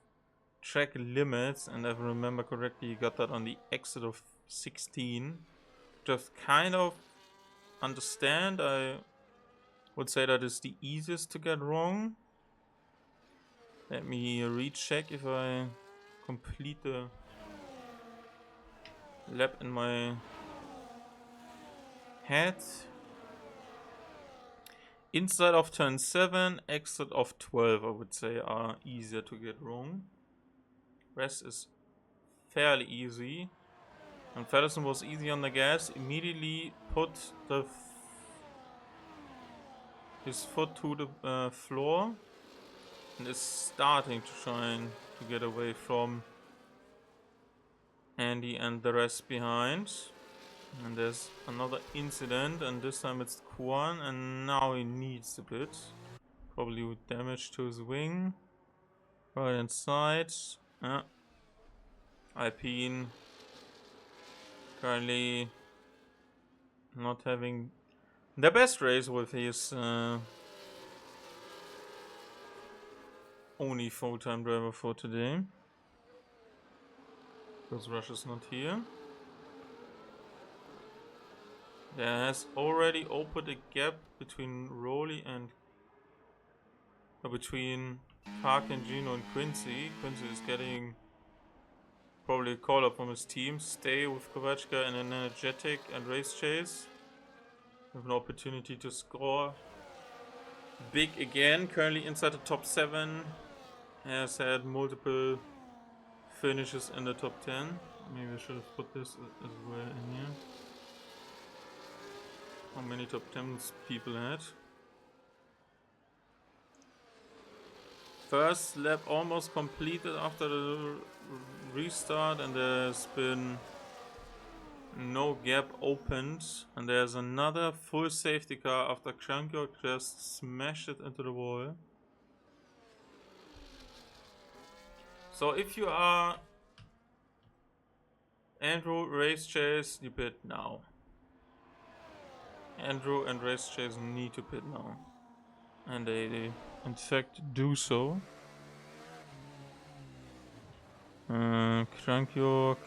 track limits, and if I remember correctly, you got that on the exit of 16. Just kind of understand. I would say that is the easiest to get wrong. Let me recheck if I complete the lap in my head. Inside of turn 7, exit of 12, I would say, are easier to get wrong. Rest is fairly easy. And Ferguson was easy on the gas, immediately put his foot to the floor, and is starting to try to get away from Andy and the rest behind. And there's another incident, and this time it's Kwon, and now he needs a bit. Probably with damage to his wing. Right inside. Alpine currently not having the best race with his only full-time driver for today. Because Rush is not here. There has already opened a gap between Rowley and between Park and Gino and Quincy. Quincy is getting probably a call up from his team. Stay with Kovachka in an energetic and race chase. With an opportunity to score big again. Currently inside the top 7. Has had multiple finishes in the top 10. Maybe I should have put this as well in here. how many top 10s people had. First lap almost completed after the restart, and there's been no gap opened. And there's another full safety car after Crankyok just smashed it into the wall. So if you are Andrew, Race Chase, you pit now. Andrew and Race Chase need to pit now. And they in fact do so. Crankyok.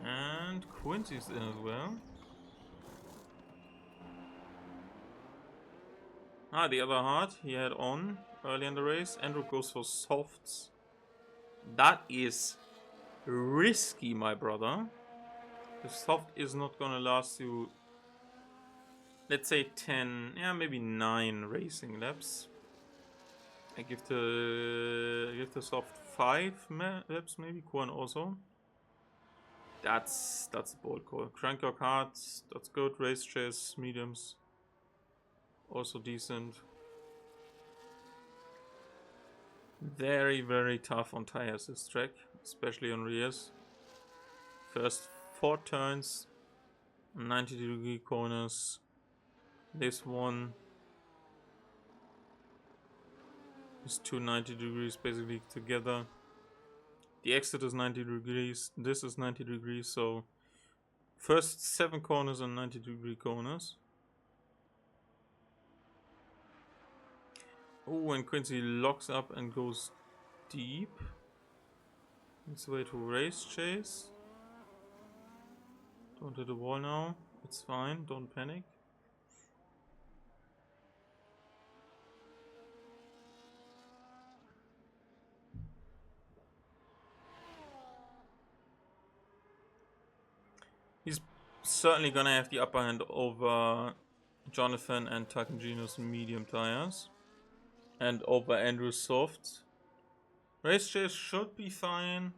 And Quincy's in as well. The other hard he had on early in the race. Andrew goes for softs. That is risky, my brother. The soft is not gonna last you, let's say 10, yeah, maybe 9 racing laps. I give the soft 5 laps, maybe Korn also. That's a bold call. Crankyok hard, that's good. Race chase, mediums, also decent. Very, very tough on tires this track, especially on rears. First 4 turns, 90-degree corners. This one is 290 degrees basically together. The exit is 90 degrees, this is 90 degrees, so first 7 corners are 90-degree corners. Oh, and Quincy locks up and goes deep. It's way to race chase. Don't hit the wall now. It's fine. Don't panic. He's certainly gonna have the upper hand over Jonathan and Takangino's medium tires. And over Andrew's soft. Race chase should be fine.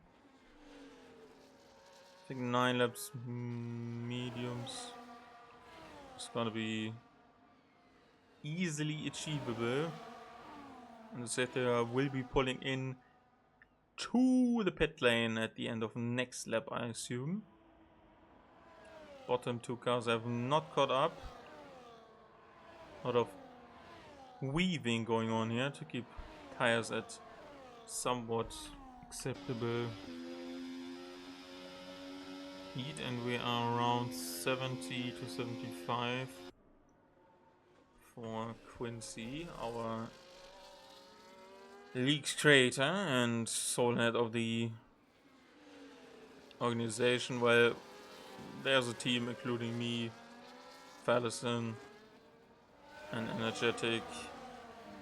I think 9 laps mediums. It's gonna be easily achievable. And the Zeta will be pulling in to the pit lane at the end of next lap, I assume. Bottom 2 cars have not caught up. A lot of weaving going on here to keep tires at somewhat acceptable heat, and we are around 70 to 75 for Quincy, our league creator and soul head of the organization. Well, there's a team including me, Fallison, and Energetic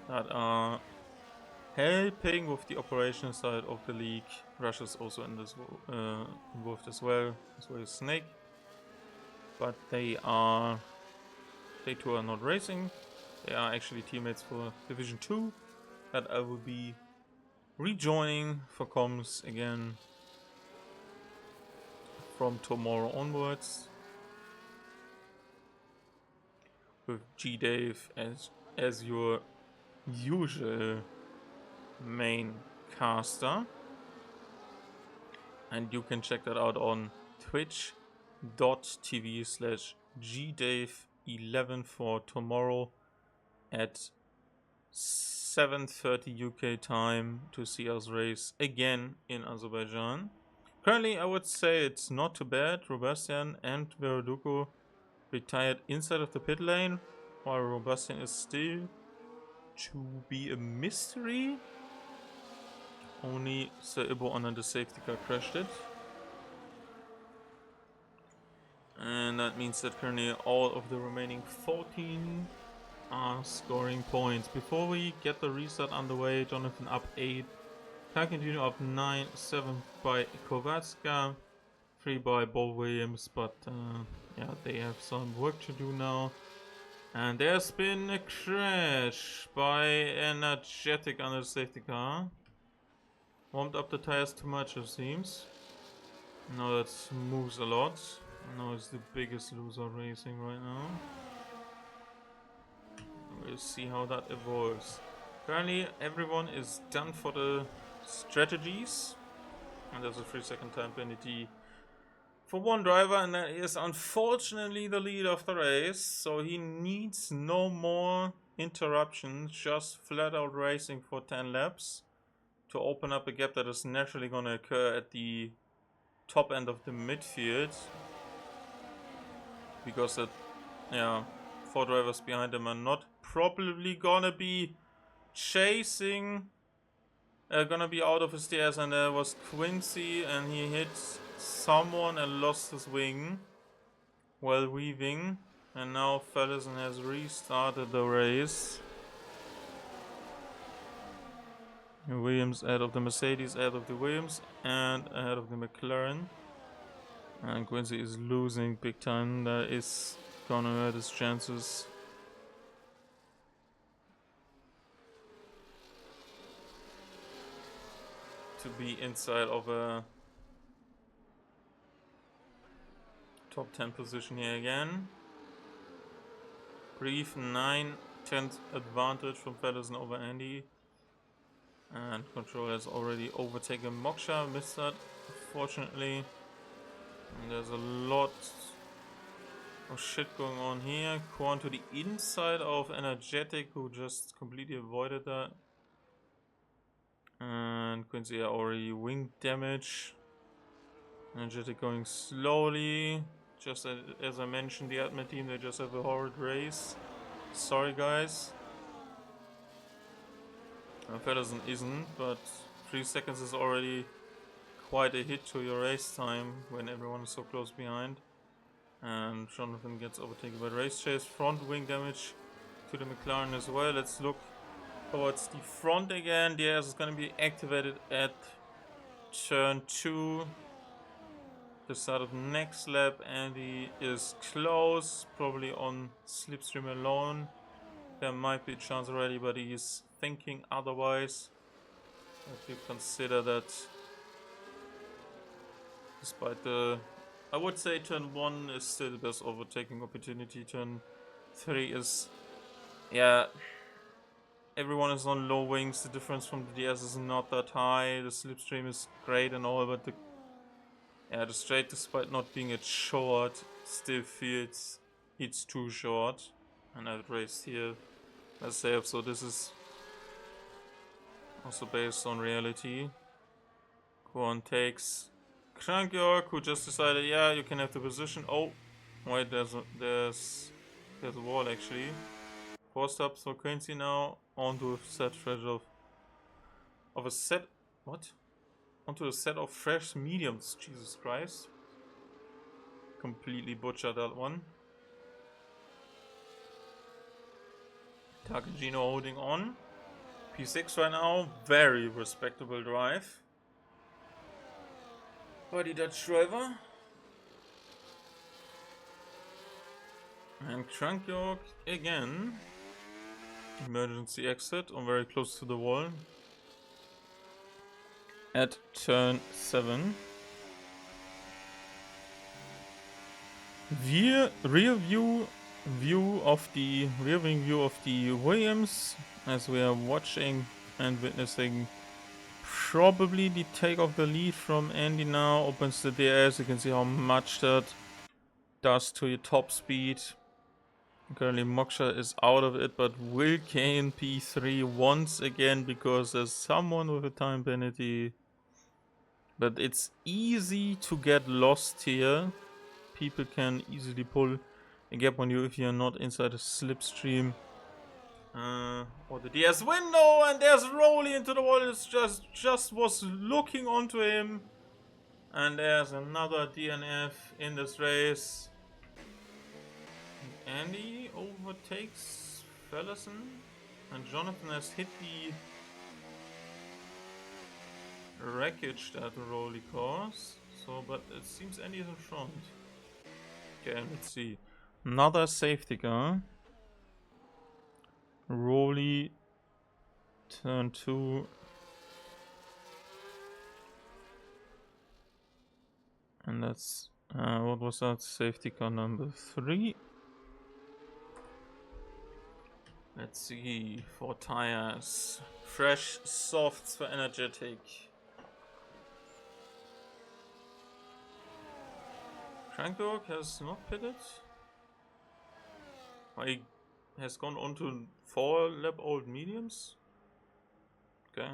that are helping with the operation side of the league. Russia's also in this involved as well as Snake. But they too are not racing. They are actually teammates for Division 2 that I will be rejoining for comms again from tomorrow onwards, with G-Dave as your usual main caster. And you can check that out on twitch.tv/gdave11 for tomorrow at 7:30 UK time to see us race again in Azerbaijan. Currently, I would say it's not too bad. Robastian and Veroduko retired inside of the pit lane, while Robastian is still to be a mystery. Only Sir Ibo under the safety car crashed it. And that means that currently all of the remaining 14 are scoring points. Before we get the restart underway, Jonathan up 8, Takindino up 9, 7 by Kovatska, 3 by Bo Williams, but yeah, they have some work to do now. And there's been a crash by Energetic under the safety car. Warmed up the tires too much, it seems. Now that moves a lot. Now it's the biggest loser racing right now. We'll see how that evolves. Currently, everyone is done for the strategies. And there's a 3-second time penalty for one driver, and that is unfortunately the lead of the race. So he needs no more interruptions, just flat out racing for 10 laps to open up a gap that is naturally going to occur at the top end of the midfield. Because that, yeah, 4 drivers behind him are not probably gonna be chasing, gonna be out of his DS, and there was Quincy, and he hit someone and lost his wing while weaving, and now Fellison has restarted the race. Williams ahead of the Mercedes, ahead of the Williams, and ahead of the McLaren. And Quincy is losing big time. That is gonna hurt his chances. To be inside of a top 10 position here again. Brief 9/10 advantage from Feddersen over Andy. And Control has already overtaken Moksha, missed that, fortunately. And there's a lot of shit going on here. Korn to the inside of Energetic, who just completely avoided that. And Quincy already wing damage. Energetic going slowly. Just as I mentioned, the admin team, they just have a horrid race. Sorry guys. Feddersen isn't, but 3 seconds is already quite a hit to your race time when everyone is so close behind. And Jonathan gets overtaken by race chase. Front wing damage to the McLaren as well. Let's look towards the front again. The AS is going to be activated at turn 2. The start of next lap. Andy is close, probably on slipstream alone. There might be a chance already, but he is thinking otherwise. If you consider that, despite the, I would say turn 1 is still the best overtaking opportunity. Turn 3 is, yeah, everyone is on low wings. The difference from the DS is not that high. The slipstream is great and all, but the straight, despite not being at short, still feels it's too short. And I've raced here myself, so this is also based on reality. Korn takes Krankjörg, who just decided, yeah, you can have the position. Oh, wait, there's a wall actually. 4 stops for Quincy now. Onto a set fresh of a set. What? Onto a set of fresh mediums. Jesus Christ. Completely butchered that one. Takagino holding on. P6 right now. Very respectable drive by the Dutch driver. And Krankjörg again. Emergency exit or very close to the wall. At turn 7. Rear view of the Williams, as we are watching and witnessing probably the take of the lead from Andy now. Opens the DRS. You can see how much that does to your top speed. Currently Moksha is out of it, but will gain P3 once again because there's someone with a time penalty. But it's easy to get lost here. People can easily pull a gap on you if you're not inside a slipstream or the DS window. And there's Rowley into the wall. It's just was looking onto him. And there's another DNF in this race. Andy overtakes Fellison, and Jonathan has hit the wreckage that Rowley caused. So, but it seems Andy is in front. Okay, let's see. Another safety car. Rowley, turn 2. And that's, what was that? Safety car number 3. Let's see, 4 tires. Fresh softs for energetic. Crankdog has not pitted. He has gone on to 4 lap old mediums. Okay.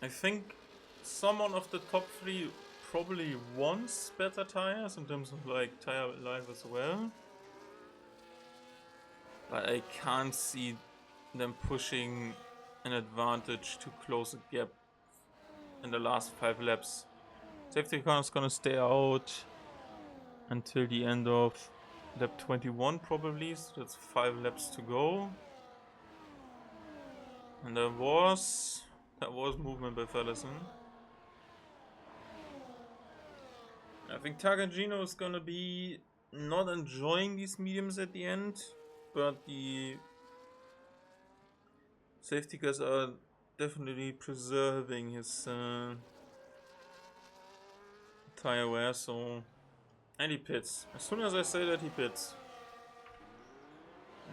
I think someone of the top 3 probably wants better tires in terms of like tire life as well. But I can't see them pushing an advantage to close a gap in the last 5 laps. Safety car is gonna stay out until the end of lap 21 probably, so that's 5 laps to go. And that was movement by Fallison. I think Targagino is gonna be not enjoying these mediums at the end, but the safety cars are definitely preserving his tire wear, so... And he pits. As soon as I say that, he pits.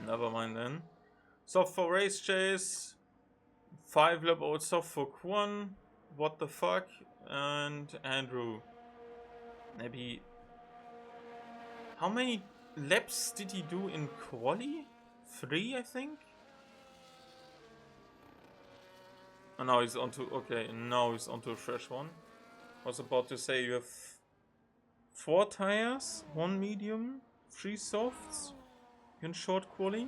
Never mind then. Soft for race chase. 5 lap old soft for Kwon. What the fuck? And Andrew. Maybe... How many laps did he do in quali? 3, I think? And now he's onto... Okay, now he's onto a fresh one. I was about to say you have 4 tires, 1 medium, 3 softs in short quali.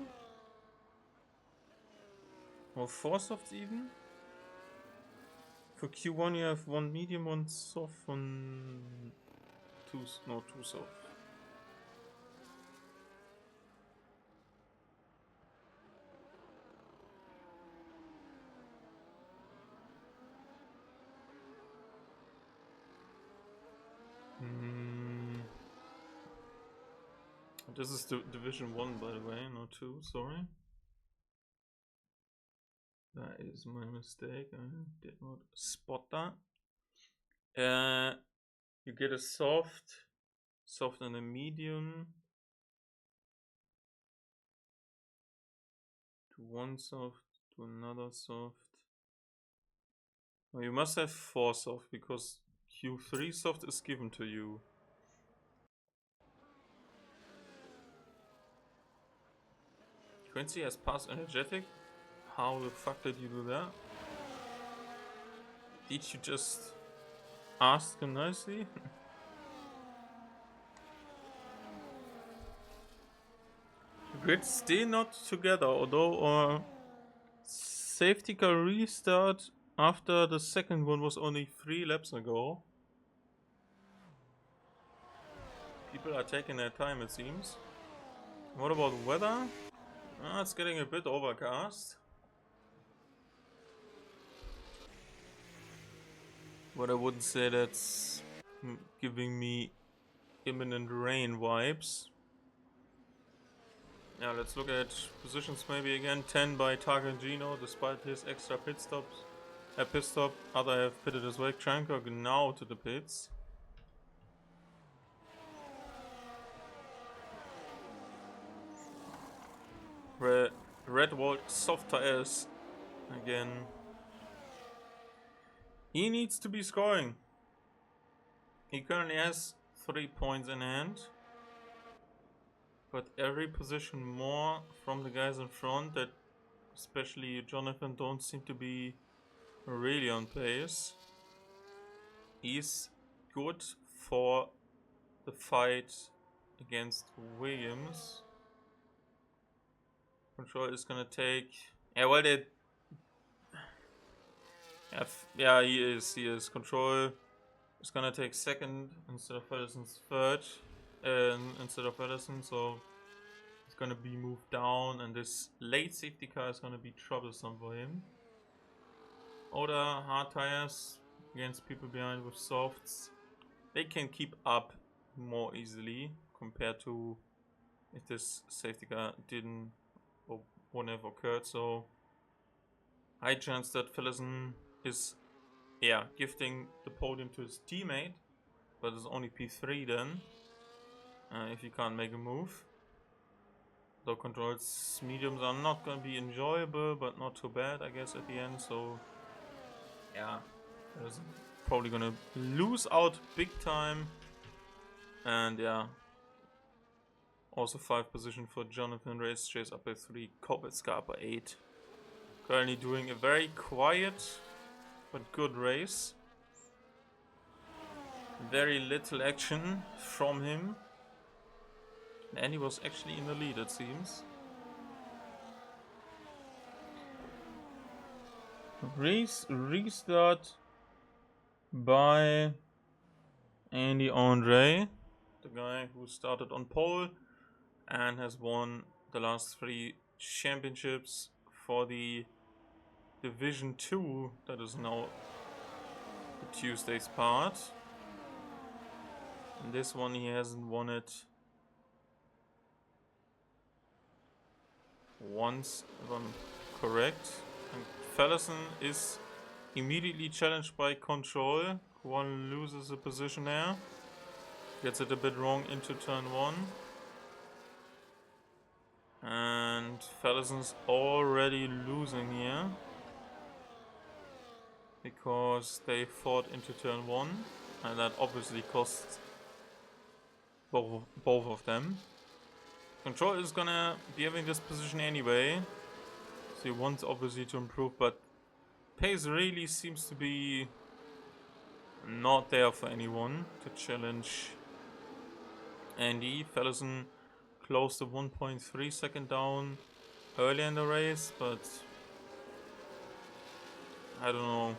Or 4 softs even. For Q1 you have 1 medium, 1 soft, 2 soft. This is Division 1, by the way, not 2, sorry. That is my mistake, I did not spot that. You get a soft and a medium. To 1 soft, to another soft. Well, you must have 4 soft, because Q3 soft is given to you. Quincy has passed energetic. How the fuck did you do that? Did you just ask him nicely? Grids still not together, although safety car restart after the second one was only 3 laps ago. People are taking their time, it seems. What about weather? It's getting a bit overcast. But I wouldn't say that's giving me imminent rain vibes. Yeah, let's look at positions maybe again. 10 by Targagino, despite his extra pit stop. Other have pitted as well. Trankog now to the pits. Redwald soft tires again. He needs to be scoring. He currently has 3 points in hand. But every position more from the guys in front, that especially Jonathan don't seem to be really on pace. He's good for the fight against Williams. Control is gonna take... Yeah, well, they... Yeah, he is. Control is gonna take second instead of Edison's third. Instead of Edison, so it's gonna be moved down, and this late safety car is gonna be troublesome for him. Other hard tires against people behind with softs, they can keep up more easily compared to if this safety car didn't or wouldn't have occurred. So high chance that Felison is, gifting the podium to his teammate, but it's only P3 then, if he can't make a move. Though controls mediums are not going to be enjoyable, but not too bad, I guess, at the end. So, yeah, Felison probably going to lose out big time. And yeah, also 5 position for Jonathan. Race chase up by 3, Kovetska up by 8. Currently doing a very quiet but good race. Very little action from him. And he was actually in the lead, it seems. Restart by Andy Andre, the guy who started on pole and has won the last 3 championships for the Division 2, that is now the Tuesday's part. And this one he hasn't won it once, if I'm correct. And Felison is immediately challenged by Control. One loses a position there. Gets it a bit wrong into turn 1. And Felison's already losing here, because they fought into turn 1, and that obviously costs both of them. Control is gonna be having this position anyway, so he wants obviously to improve, but pace really seems to be not there for anyone to challenge Andy. Felison close to 1.3 second down earlier in the race, but I don't know.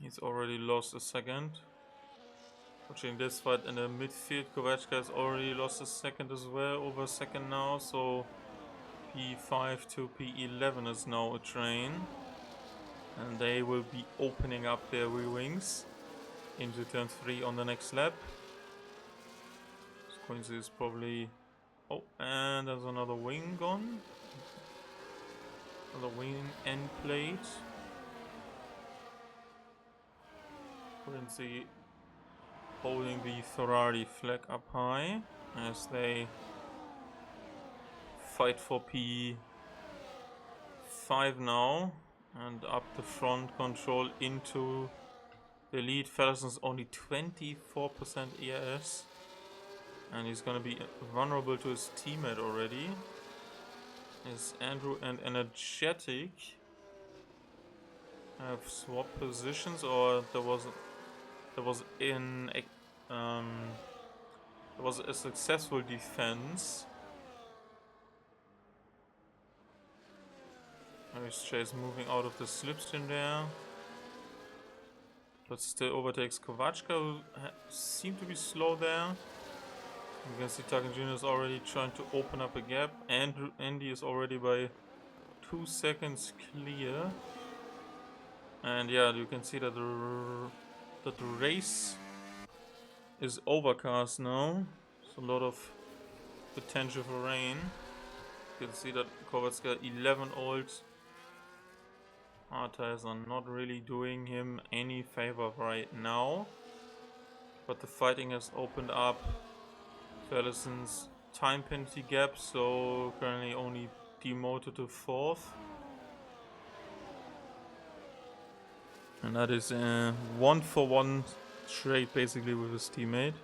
He's already lost a second. Watching this fight in the midfield, Kovačka has already lost a second as well, over a second now, so P5 to P11 is now a train. And they will be opening up their rear wings into turn 3 on the next lap. Quincy is probably... Oh, and there's another wing gone. Another wing end plate. Quincy holding the Ferrari flag up high as they fight for P5 now. And up the front, Control into the lead. Felison's only 24% ERS. And he's gonna be vulnerable to his teammate already. Is Andrew and Energetic have swapped positions, or there was a successful defense. Race chase moving out of the slipstream there, but still overtakes Kovačka, who seemed to be slow there. You can see Taken Jr. is already trying to open up a gap. Andy is already by 2 seconds clear. And yeah, you can see that the race is overcast now. So a lot of potential for rain. You can see that Kovačka 11 old. Hard tires are not really doing him any favor right now. But the fighting has opened up Felison's time penalty gap, so currently only demoted to 4th. And that is a 1-for-1 trade basically with his teammate.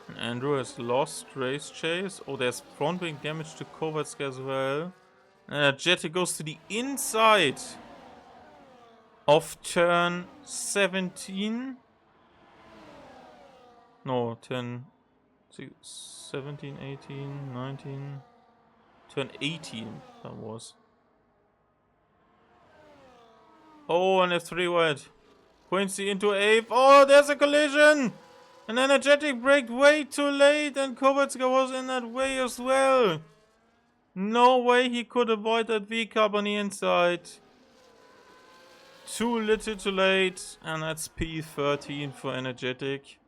And Andrew has lost race chase. Oh, there's front wing damage to Kovačka as well. And Jetty goes to the inside of turn 17. No, 10, 17, 18, 19. Turn 18, that was. Oh, and a 3 wide. Quincy into 8th. Oh, there's a collision! An Energetic braked way too late, and Kovačka was in that way as well. No way he could avoid that V-cup on the inside. Too little too late, and that's P13 for energetic.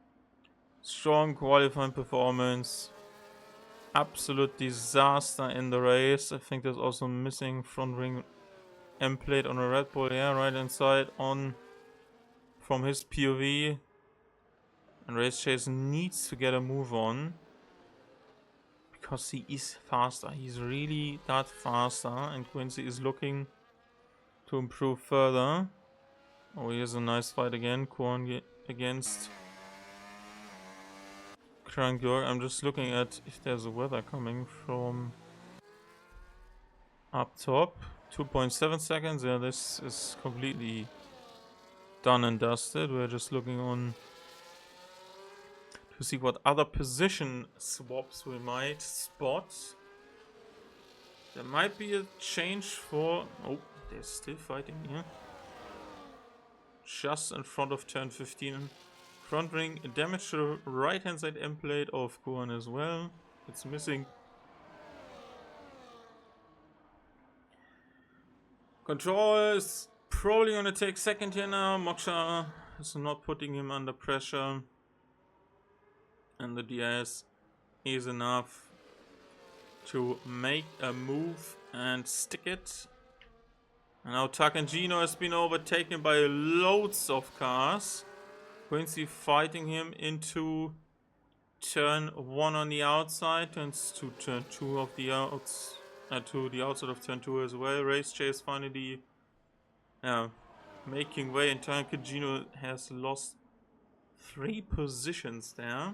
Strong qualifying performance. Absolute disaster in the race. I think there's also missing front ring M plate on a Red Bull, yeah, right inside on from his POV. And Race Chase needs to get a move on. Because he is faster. He's really that faster. And Quincy is looking to improve further. Oh, here's a nice fight again. Korn against Krangyorg. I'm just looking at if there's a weather coming from up top. 2.7 seconds. Yeah, this is completely done and dusted. We're just looking on to see what other position swaps we might spot. There might be a change for... Oh, they're still fighting here. Just in front of turn 15. Front ring damage to the right hand side M plate of Kuan as well. It's missing. Control is probably gonna take second here now. Moksha is not putting him under pressure. And the DS is enough to make a move and stick it. And now Takangino has been overtaken by loads of cars. Quincy fighting him into turn 1 on the outside, turns to turn 2 of the to the outside of turn 2 as well. Race Chase finally making way, and Takangino has lost 3 positions there.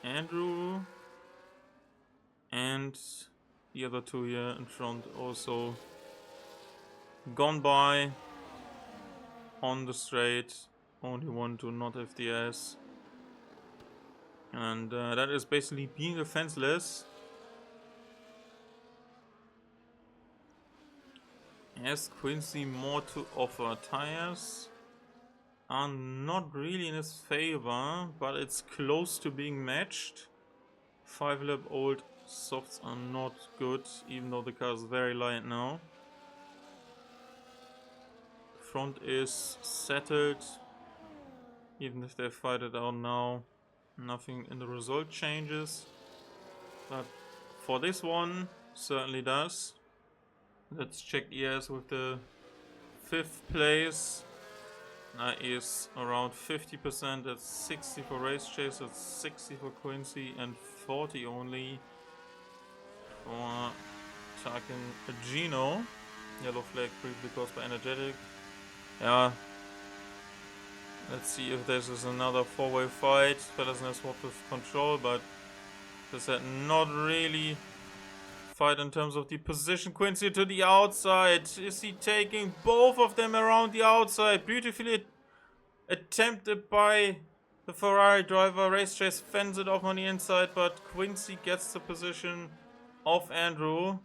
Andrew and the other 2 here in front also gone by on the straight. Only one to not have the S. And that is basically being defenseless. Has Quincy more to offer? Tires are not really in his favor, but it's close to being matched. 5-lap old softs are not good, even though the car is very light now. Front is settled, even if they fight it out now. Nothing in the result changes, but for this one certainly does. Let's check ES with the 5th place. That is around 50%. That's 60 for Race Chase, that's 60 for Quincy, and 40 only for Takangino. Yellow flag briefly caused by energetic. Yeah. Let's see if this is another 4-way fight. Fellison has swapped with control, but this had not really fight in terms of the position. Quincy to the outside. Is he taking both of them around the outside? Beautifully attempted by the Ferrari driver. Race Chase fends it off on the inside, but Quincy gets the position of Andrew.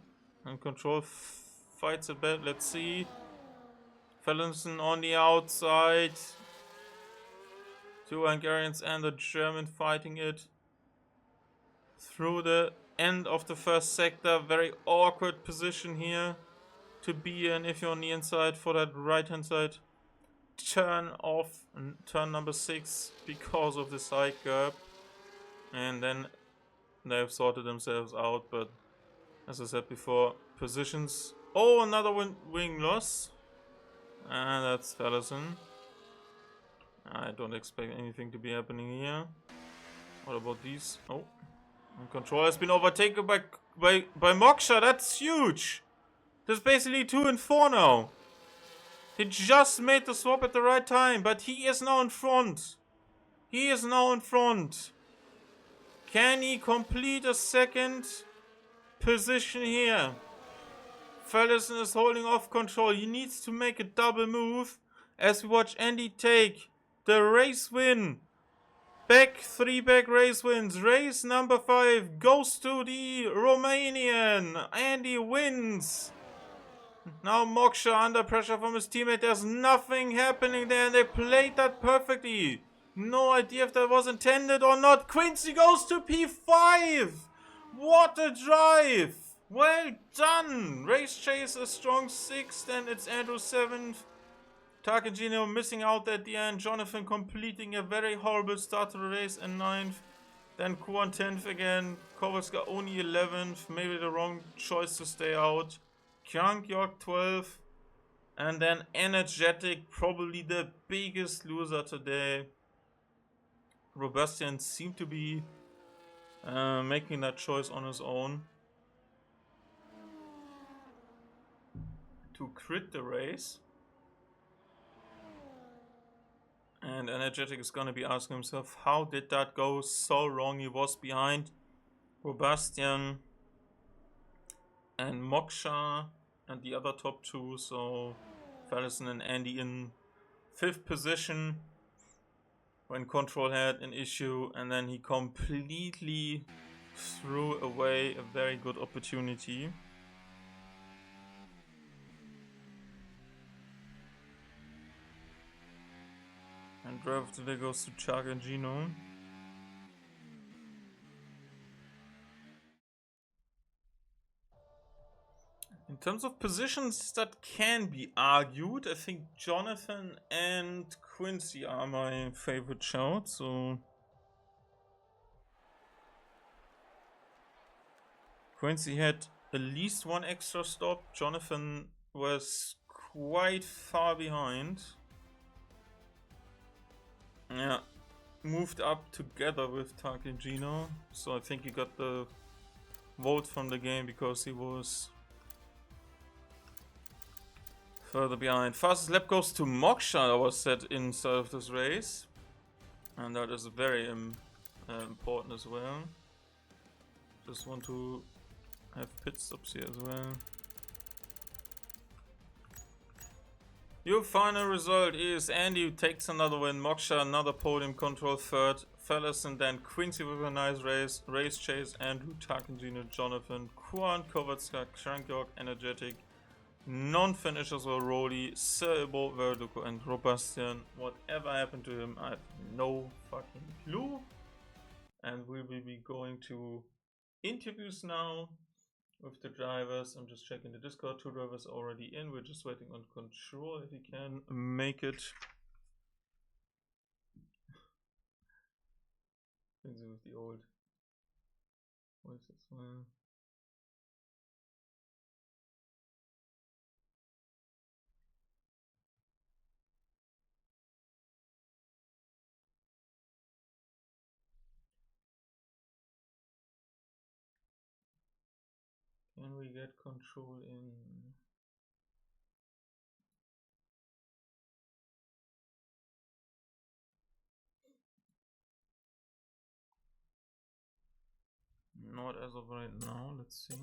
And control fights a bit. Let's see. Fellison on the outside. 2 Hungarians and a German fighting it through the end of the first sector. Very awkward position here to be in if you're on the inside for that right hand side turn off, turn number 6, because of the side curb. And then they've sorted themselves out, but as I said before, positions. Oh, another wing loss, and that's Fellison. I don't expect anything to be happening here. What about these? Oh, and control has been overtaken by Moksha. That's huge. There's basically 2 and 4 now. He just made the swap at the right time, but he is now in front. He is now in front. Can he complete a second position here? Fellison is holding off control. He needs to make a double move as we watch Andy take the race win. Back-3 race wins. Race number 5 goes to the Romanian. Andy wins. Now Moksha under pressure from his teammate. There's nothing happening there, and they played that perfectly. No idea if that was intended or not. Quincy goes to P5. What a drive. Well done! Race Chase a strong 6th, and it's Andrew 7th. Takagino missing out at the end. Jonathan completing a very horrible start to the race in 9th. Then Kuan 10th again. Kovaska only 11th. Maybe the wrong choice to stay out. Kyang York 12th. And then Energetic, probably the biggest loser today. Robustian seemed to be making that choice on his own to crit the race. And Energetic is going to be asking himself, how did that go so wrong? He was behind Robustian and Moksha and the other top two. So Fallison and Andy in 5th position when Control had an issue. And then he completely threw away a very good opportunity. And driver today goes to Chag and Gino. In terms of positions, that can be argued. I think Jonathan and Quincy are my favorite shouts. So Quincy had at least one extra stop. Jonathan was quite far behind. Yeah, moved up together with Taki and Gino. So I think he got the vote from the game because he was further behind. Fastest lap goes to Moksha, that was set inside of this race. And that is very important as well. Just want to have pit stops here as well. Your final result is Andy who takes another win, Moksha another podium, Control 3rd, Fellas, and then Quincy with a nice race, Race Chase, Andrew, Takangino, Jonathan, Kuan, Kovatska, Krankyork, Energetic, non-finishers were Rolly, Serbo, Verdugo, and Robustian. Whatever happened to him, I have no fucking clue. And we will be going to interviews now with the drivers. I'm just checking the Discord. 2 drivers already in. We're just waiting on Control if he can make it. With the old voice as well. Can we get Control in? Not as of right now. Let's see.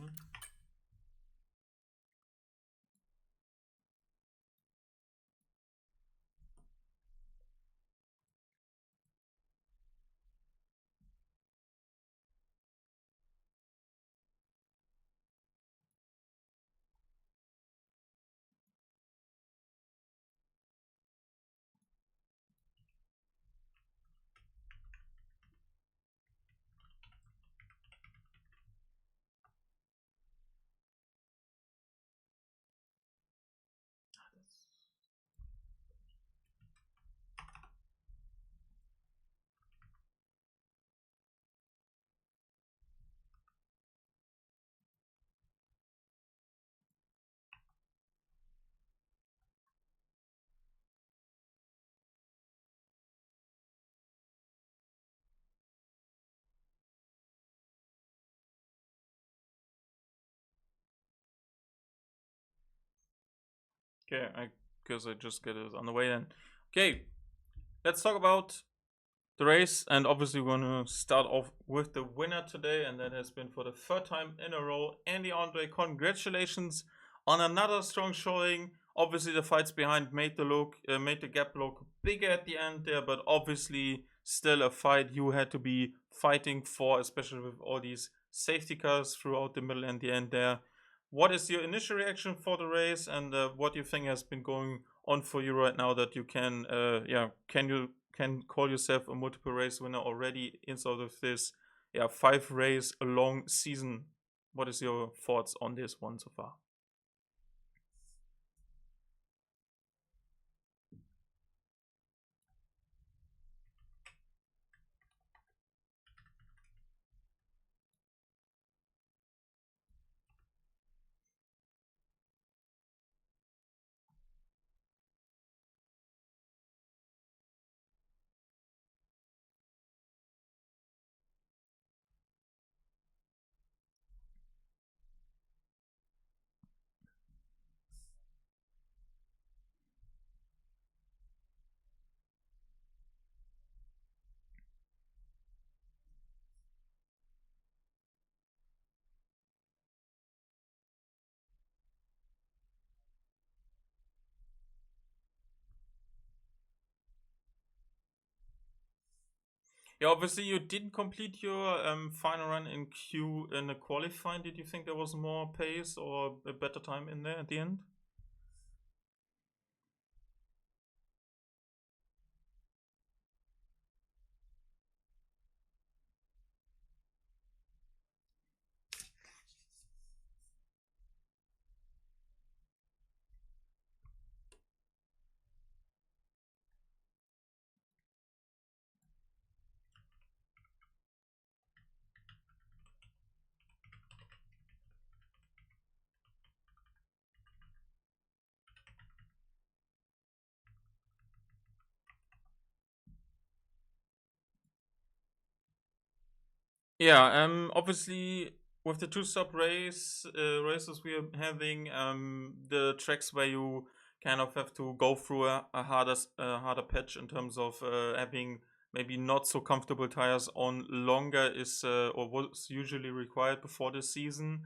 Okay, I guess I just get it on the way then. Okay, let's talk about the race, and obviously we're going to start off with the winner today, and that has been for the 3rd time in a row, Andy Andre. Congratulations on another strong showing. Obviously the fights behind made the gap look bigger at the end there, but obviously still a fight you had to be fighting for, especially with all these safety cars throughout the middle and the end there. What is your initial reaction for the race, and what do you think has been going on for you right now that you can can call yourself a multiple race winner already inside of this 5 race long season? What is your thoughts on this one so far? Yeah, obviously you didn't complete your final run in Q in the qualifying. Did you think there was more pace or a better time in there at the end? Yeah, obviously with the two-stop races we are having, the tracks where you kind of have to go through a harder patch in terms of having maybe not so comfortable tires on longer is or was usually required before the season.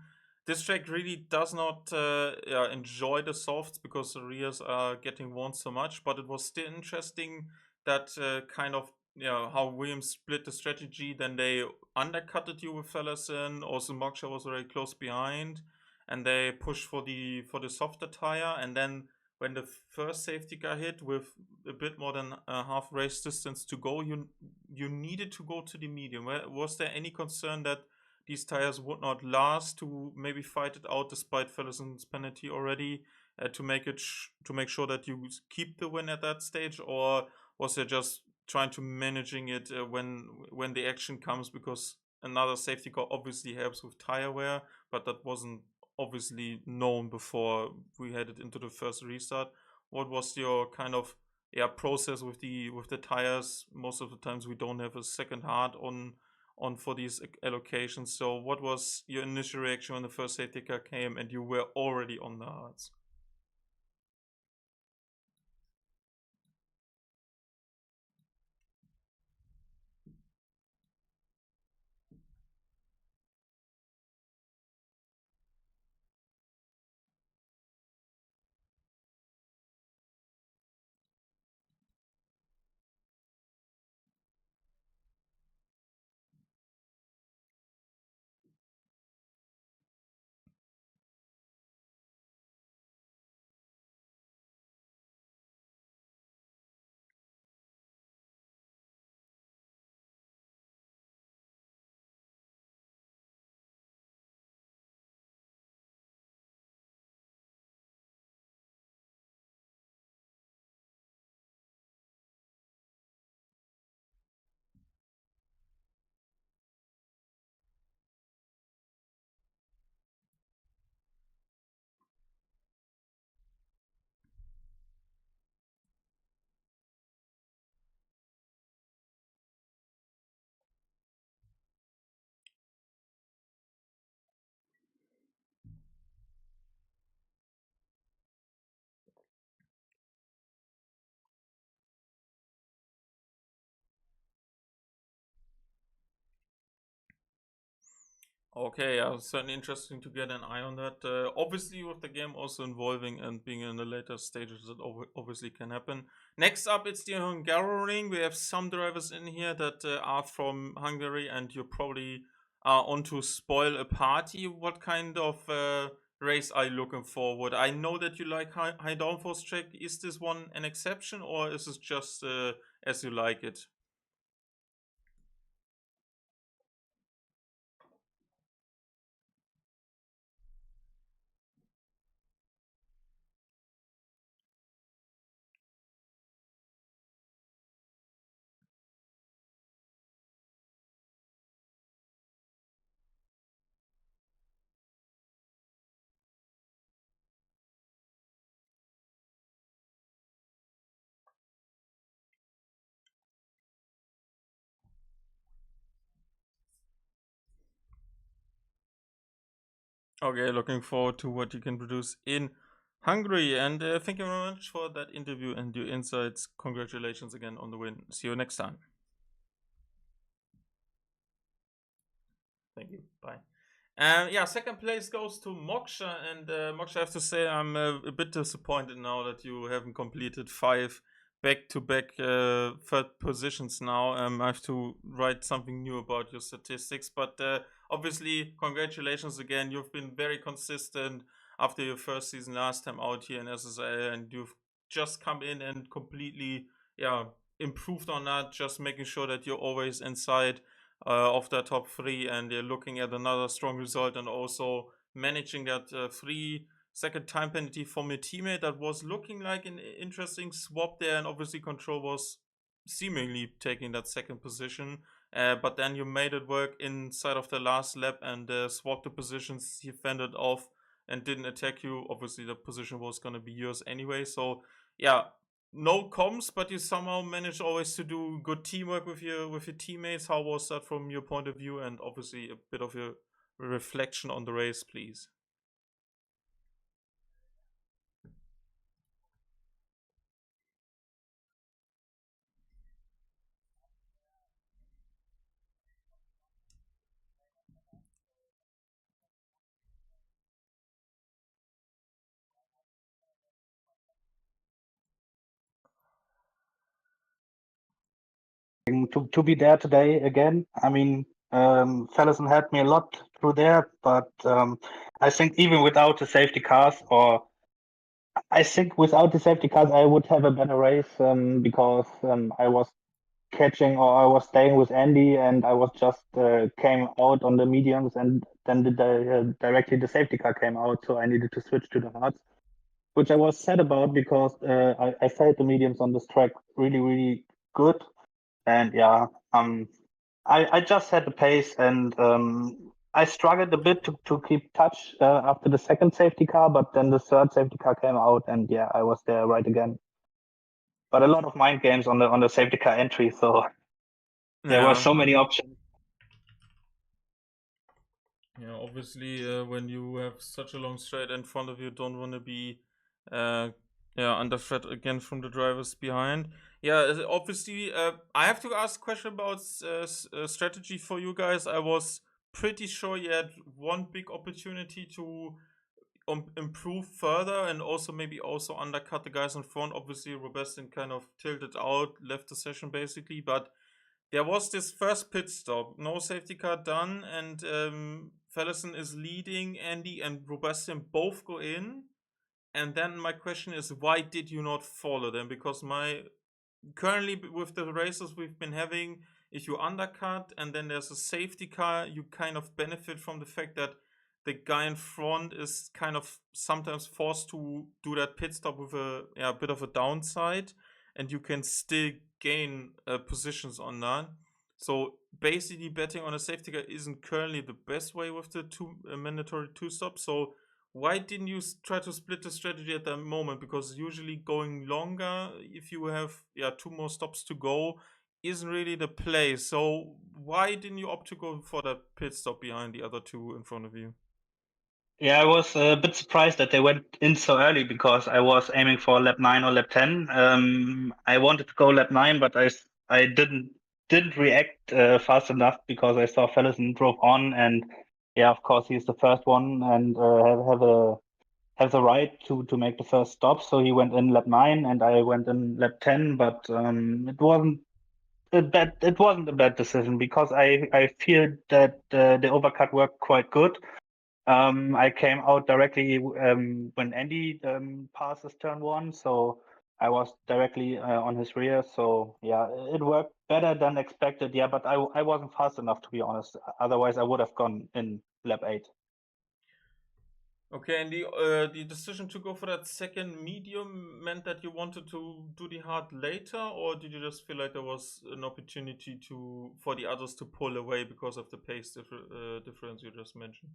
This track really does not yeah, enjoy the softs because the rears are getting worn so much, but it was still interesting that kind of, yeah, how Williams split the strategy. Then they undercutted you with Fellison. Also, Moksha was very close behind, and they pushed for the softer tire. And then when the first safety car hit with a bit more than a half race distance to go, you needed to go to the medium. Was there any concern that these tires would not last to maybe fight it out despite Fellison's penalty already to to make sure that you keep the win at that stage, or was there just trying to managing it when the action comes, because another safety car obviously helps with tire wear, but that wasn't obviously known before we headed into the first restart. What was your kind of, yeah, process with the tires? Most of the times we don't have a second hard on for these allocations. So what was your initial reaction when the first safety car came and you were already on the hards? Okay, yeah, certainly interesting to get an eye on that. Obviously, with the game also involving and being in the later stages, that obviously can happen. Next up, it's the Hungarian. We have some drivers in here that are from Hungary, and you probably are on to spoil a party. What kind of race are you looking forward? I know that you like high downforce track. Is this one an exception, or is it just as you like it? Okay, looking forward to what you can produce in Hungary. And thank you very much for that interview and your insights. Congratulations again on the win. See you next time. Thank you. Bye. And yeah, second place goes to Moksha. And Moksha, I have to say, I'm a bit disappointed now that you haven't completed 5 back-to-back third positions now. I have to write something new about your statistics. But obviously, congratulations again. You've been very consistent after your first season last time out here in SSRL, and you've just come in and completely, yeah, improved on that, just making sure that you're always inside of the top 3, and you're looking at another strong result, and also managing that 3-second time penalty from your teammate that was looking like an interesting swap there, and obviously Control was seemingly taking that second position, but then you made it work inside of the last lap and swapped the positions. He fended off and didn't attack you. Obviously the position was going to be yours anyway, so yeah, no comms, but you somehow managed always to do good teamwork with your teammates. How was that from your point of view? And obviously a bit of your reflection on the race, please. To be there today again. I mean, Fellison helped me a lot through there, but I think even without the safety cars, or I think without the safety cars, I would have a better race because I was catching, or I was staying with Andy, and I was just came out on the mediums, and then directly the safety car came out, so I needed to switch to the hards, which I was sad about because I felt the mediums on this track really, really good. And yeah, I just had the pace, and I struggled a bit to keep touch after the second safety car, but then the third safety car came out, and yeah, I was there right again. But a lot of mind games on the safety car entry, so there were Yeah. so many options. Yeah, obviously, when you have such a long straight in front of you, don't want to be, uh, yeah, under threat again from the drivers behind. Yeah, obviously, I have to ask a question about strategy for you guys. I was pretty sure you had one big opportunity to improve further, and also maybe also undercut the guys in front. Obviously, Robestin kind of tilted out, left the session basically, but there was this first pit stop, no safety car done, and Fellison is leading. Andy and Robestin both go in. And then my question is, why did you not follow them? Because my currently with the races we've been having, if you undercut and then there's a safety car, you kind of benefit from the fact that the guy in front is kind of sometimes forced to do that pit stop with a bit of a downside, and you can still gain positions on that. So basically, betting on a safety car isn't currently the best way with the mandatory two stops. So why didn't you try to split the strategy at that moment? Because usually going longer, if you have 2 more stops to go, isn't really the play. So why didn't you opt to go for that pit stop behind the other two in front of you? Yeah, I was a bit surprised that they went in so early because I was aiming for lap 9 or lap 10. I wanted to go lap 9, but I didn't react fast enough because I saw Fellison drove on, and yeah, of course he's the first one and have the right to make the first stop. So he went in lap 9 and I went in lap 10, but it wasn't a bad decision because I feel that the overcut worked quite good. I came out directly when Andy passes turn 1, so I was directly on his rear. So yeah, it worked better than expected. Yeah, but I wasn't fast enough, to be honest. Otherwise, I would have gone in lap 8. Okay, and the decision to go for that second medium meant that you wanted to do the hard later, or did you just feel like there was an opportunity for the others to pull away because of the pace difference you just mentioned?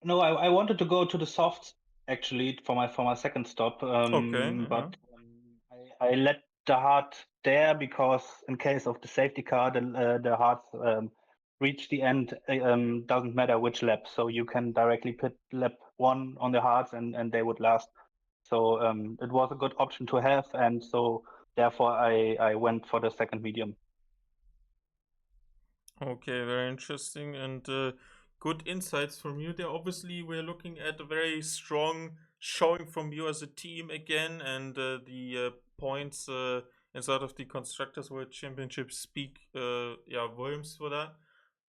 No, I wanted to go to the softs actually for my second stop, Okay, yeah. but I let the hard there because in case of the safety car, the hards reach the end, doesn't matter which lap. So you can directly pit lap one on the hards, and they would last. So it was a good option to have, and so therefore I went for the second medium. Okay, very interesting and good insights from you there. Obviously, we're looking at a very strong showing from you as a team again, and the points inside of the Constructors World Championship speak, volumes for that.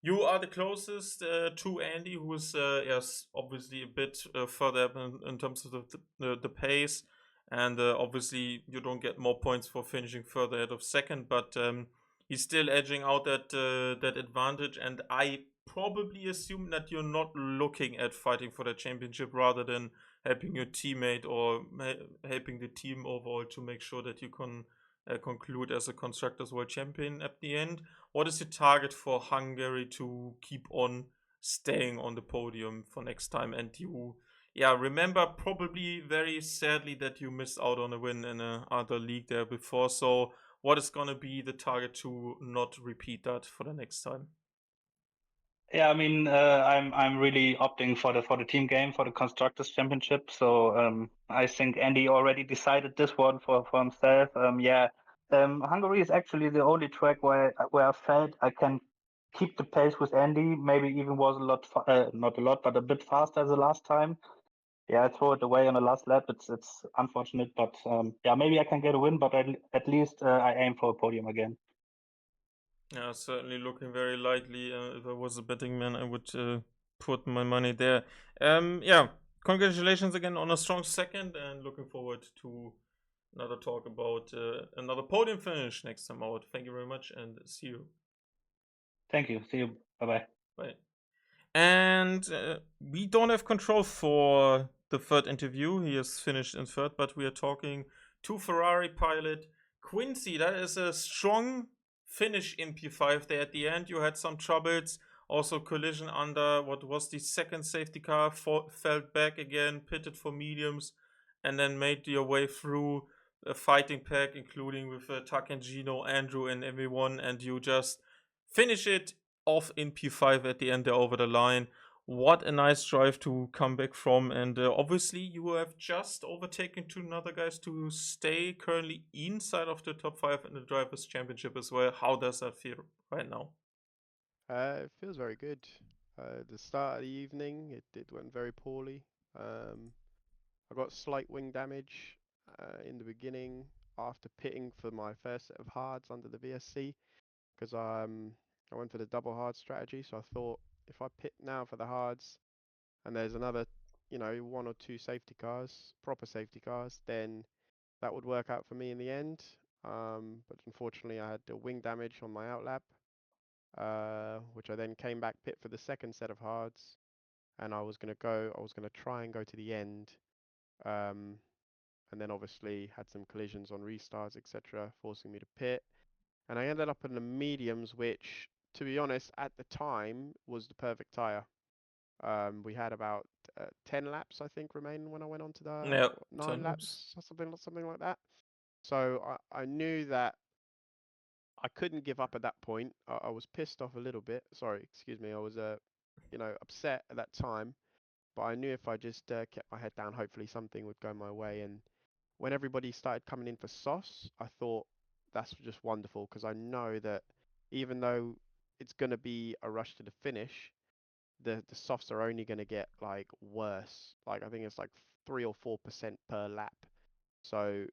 You are the closest to Andy, who is yes, obviously a bit further up in terms of the pace, and obviously you don't get more points for finishing further ahead of second, but he's still edging out that advantage, and I probably assume that you're not looking at fighting for the championship rather than helping your teammate or helping the team overall to make sure that you can conclude as a Constructors World Champion at the end. What is your target for Hungary to keep on staying on the podium for next time? And you, remember probably very sadly that you missed out on a win in another league there before. So, what is gonna be the target to not repeat that for the next time? Yeah, I mean, I'm really opting for the team game for the constructors championship. So I think Andy already decided this one for himself. Hungary is actually the only track where I felt I can keep the pace with Andy. Maybe even was a lot not a lot, but a bit faster the last time. Yeah, I threw it away on the last lap. It's unfortunate, but maybe I can get a win. But at least I aim for a podium again. Yeah, certainly looking very likely. If I was a betting man, I would put my money there. Congratulations again on a strong second, and looking forward to another talk about another podium finish next time out. Thank you very much, and see you. Thank you. See you. Bye bye. Bye. And we don't have control for the third interview. He has finished in third, but we are talking to Ferrari pilot Quincy. That is a strong finish in P5 there at the end. You had some troubles. Also, collision under what was the second safety car, fell back again, pitted for mediums, and then made your way through a fighting pack, including with Tak and Gino, Andrew, and everyone, and you just finish it off in P5 at the end there over the line. What a nice drive to come back from, and obviously you have just overtaken two other guys to stay currently inside of the top 5 in the Drivers' Championship as well. How does that feel right now? It feels very good. The start of the evening, it went very poorly. Um, I got slight wing damage in the beginning after pitting for my first set of hards under the VSC because I went for the double hard strategy. So I thought if I pit now for the hards and there's another, one or two safety cars, proper safety cars, then that would work out for me in the end. But unfortunately, I had the wing damage on my outlap, which I then came back pit for the second set of hards, and I was gonna try and go to the end, um, and then obviously had some collisions on restarts, etc., forcing me to pit, and I ended up in the mediums, which, to be honest, at the time was the perfect tire. We had about 10 laps, I think, remaining when I went on to the Yeah, 10 nine laps. laps, or something like that. So I knew that I couldn't give up at that point. I was pissed off a little bit. Sorry, excuse me. I was upset at that time, but I knew if I just kept my head down, hopefully something would go my way. And when everybody started coming in for sauce, I thought that's just wonderful because I know that even though it's going to be a rush to the finish, the softs are only going to get like worse. Like I think it's like 3 or 4% per lap. So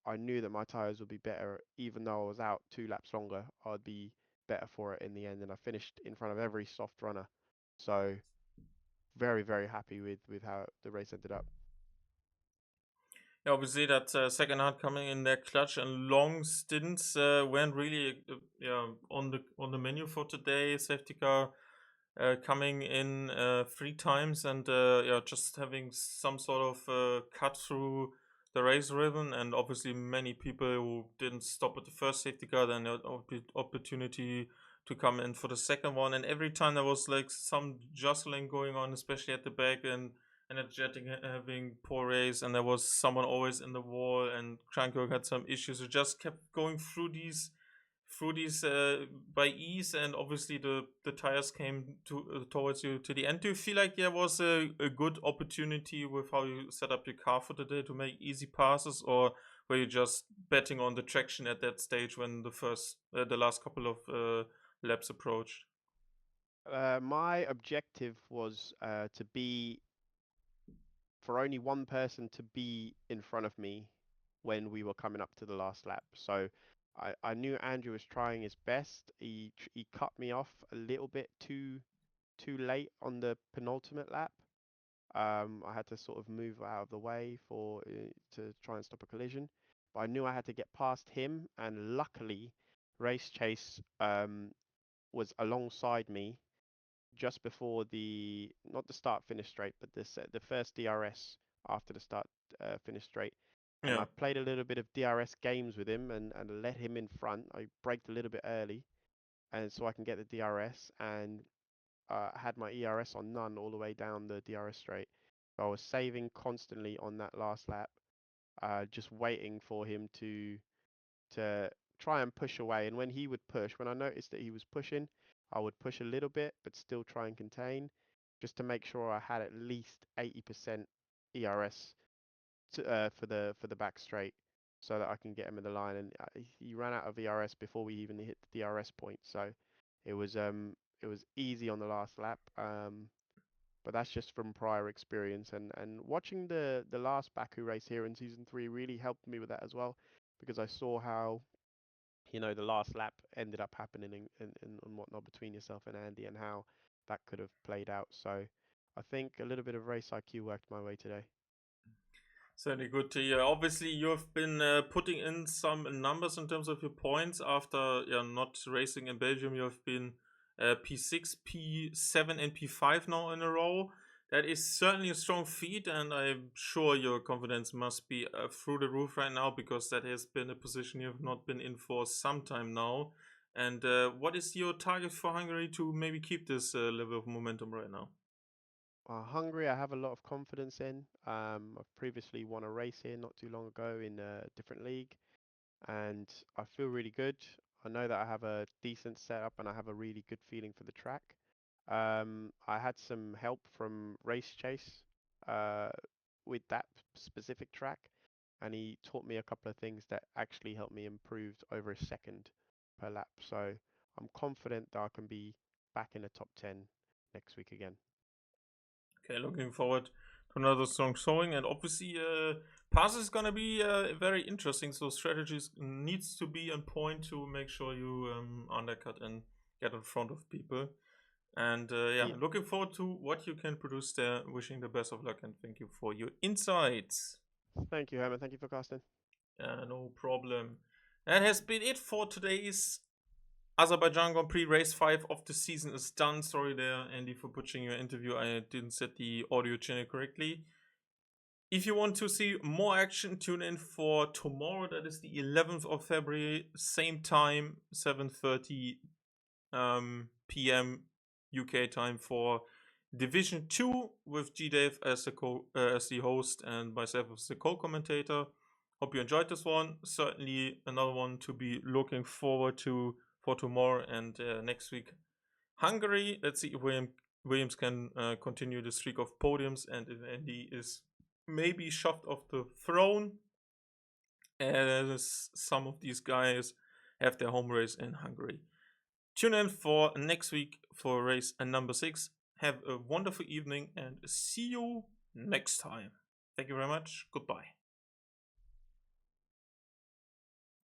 I knew that my tires would be better, even though I was out 2 laps longer. I'd be better for it in the end, and I finished in front of every soft runner. So very, very happy with how the race ended up. Yeah, obviously that second hard coming in there clutch and long stints weren't really on the menu for today. Safety car coming in 3 times and just having some sort of cut through the race rhythm, and obviously many people who didn't stop at the first safety car then had opportunity to come in for the second one, and every time there was like some jostling going on, especially at the back, and energetic having poor race, and there was someone always in the wall, and Kranko had some issues. It just kept going through these through these by ease, and obviously the tires came towards you to the end. Do you feel like there was a good opportunity with how you set up your car for the day to make easy passes, or were you just betting on the traction at that stage when the last couple of laps approached? My objective was to be for only one person to be in front of me when we were coming up to the last lap. So I knew Andrew was trying his best. He cut me off a little bit too late on the penultimate lap. I had to sort of move out of the way for to try and stop a collision. But I knew I had to get past him, and luckily, Race Chase was alongside me just before the not the start finish straight, but the first DRS after the start finish straight. And I Yeah. played a little bit of DRS games with him and let him in front. I braked a little bit early, and so I can get the DRS, and had my ERS on none all the way down the DRS straight. So I was saving constantly on that last lap, just waiting for him to try and push away. And when he would push, when I noticed that he was pushing, I would push a little bit, but still try and contain, just to make sure I had at least 80% ERS for the back straight, so that I can get him in the line. And he ran out of ERS before we even hit the DRS point, so it was easy on the last lap. But that's just from prior experience, and watching the last Baku race here in season 3 really helped me with that as well, because I saw how the last lap ended up happening and whatnot between yourself and Andy, and how that could have played out. So I think a little bit of race IQ worked my way today. Certainly good to hear. Obviously, you have been putting in some numbers in terms of your points after not racing in Belgium. You have been P6, P7, and P5 now in a row. That is certainly a strong feat, and I'm sure your confidence must be through the roof right now, because that has been a position you have not been in for some time now. And what is your target for Hungary to maybe keep this level of momentum right now? Hungary, I have a lot of confidence in. I've previously won a race here not too long ago in a different league, and I feel really good. I know that I have a decent setup and I have a really good feeling for the track. I had some help from Race Chase uh, with that specific track, and he taught me a couple of things that actually helped me improve over a second per lap. So I'm confident that I can be back in the top 10 next week again. Okay, looking forward to another strong showing, and obviously, pass is gonna be very interesting. So strategies needs to be on point to make sure you undercut and get in front of people. And Yeah. looking forward to what you can produce there. Wishing the best of luck, and thank you for your insights. Thank you, Herman. Thank you for casting. No problem. That has been it for today's Azerbaijan Grand Prix. Race 5 of the season is done. Sorry there, Andy, for butchering your interview. I didn't set the audio channel correctly. If you want to see more action, tune in for tomorrow. That is the 11th of February, same time, 7:30 p.m. UK time, for Division 2 with G-Dave as the host and myself as the co-commentator. Hope you enjoyed this one. Certainly another one to be looking forward to for tomorrow and next week. Hungary, let's see if Williams can continue the streak of podiums, and if Andy is maybe shoved off the throne, as some of these guys have their home race in Hungary. Tune in for next week for race number 6. Have a wonderful evening and see you next time. Thank you very much. Goodbye.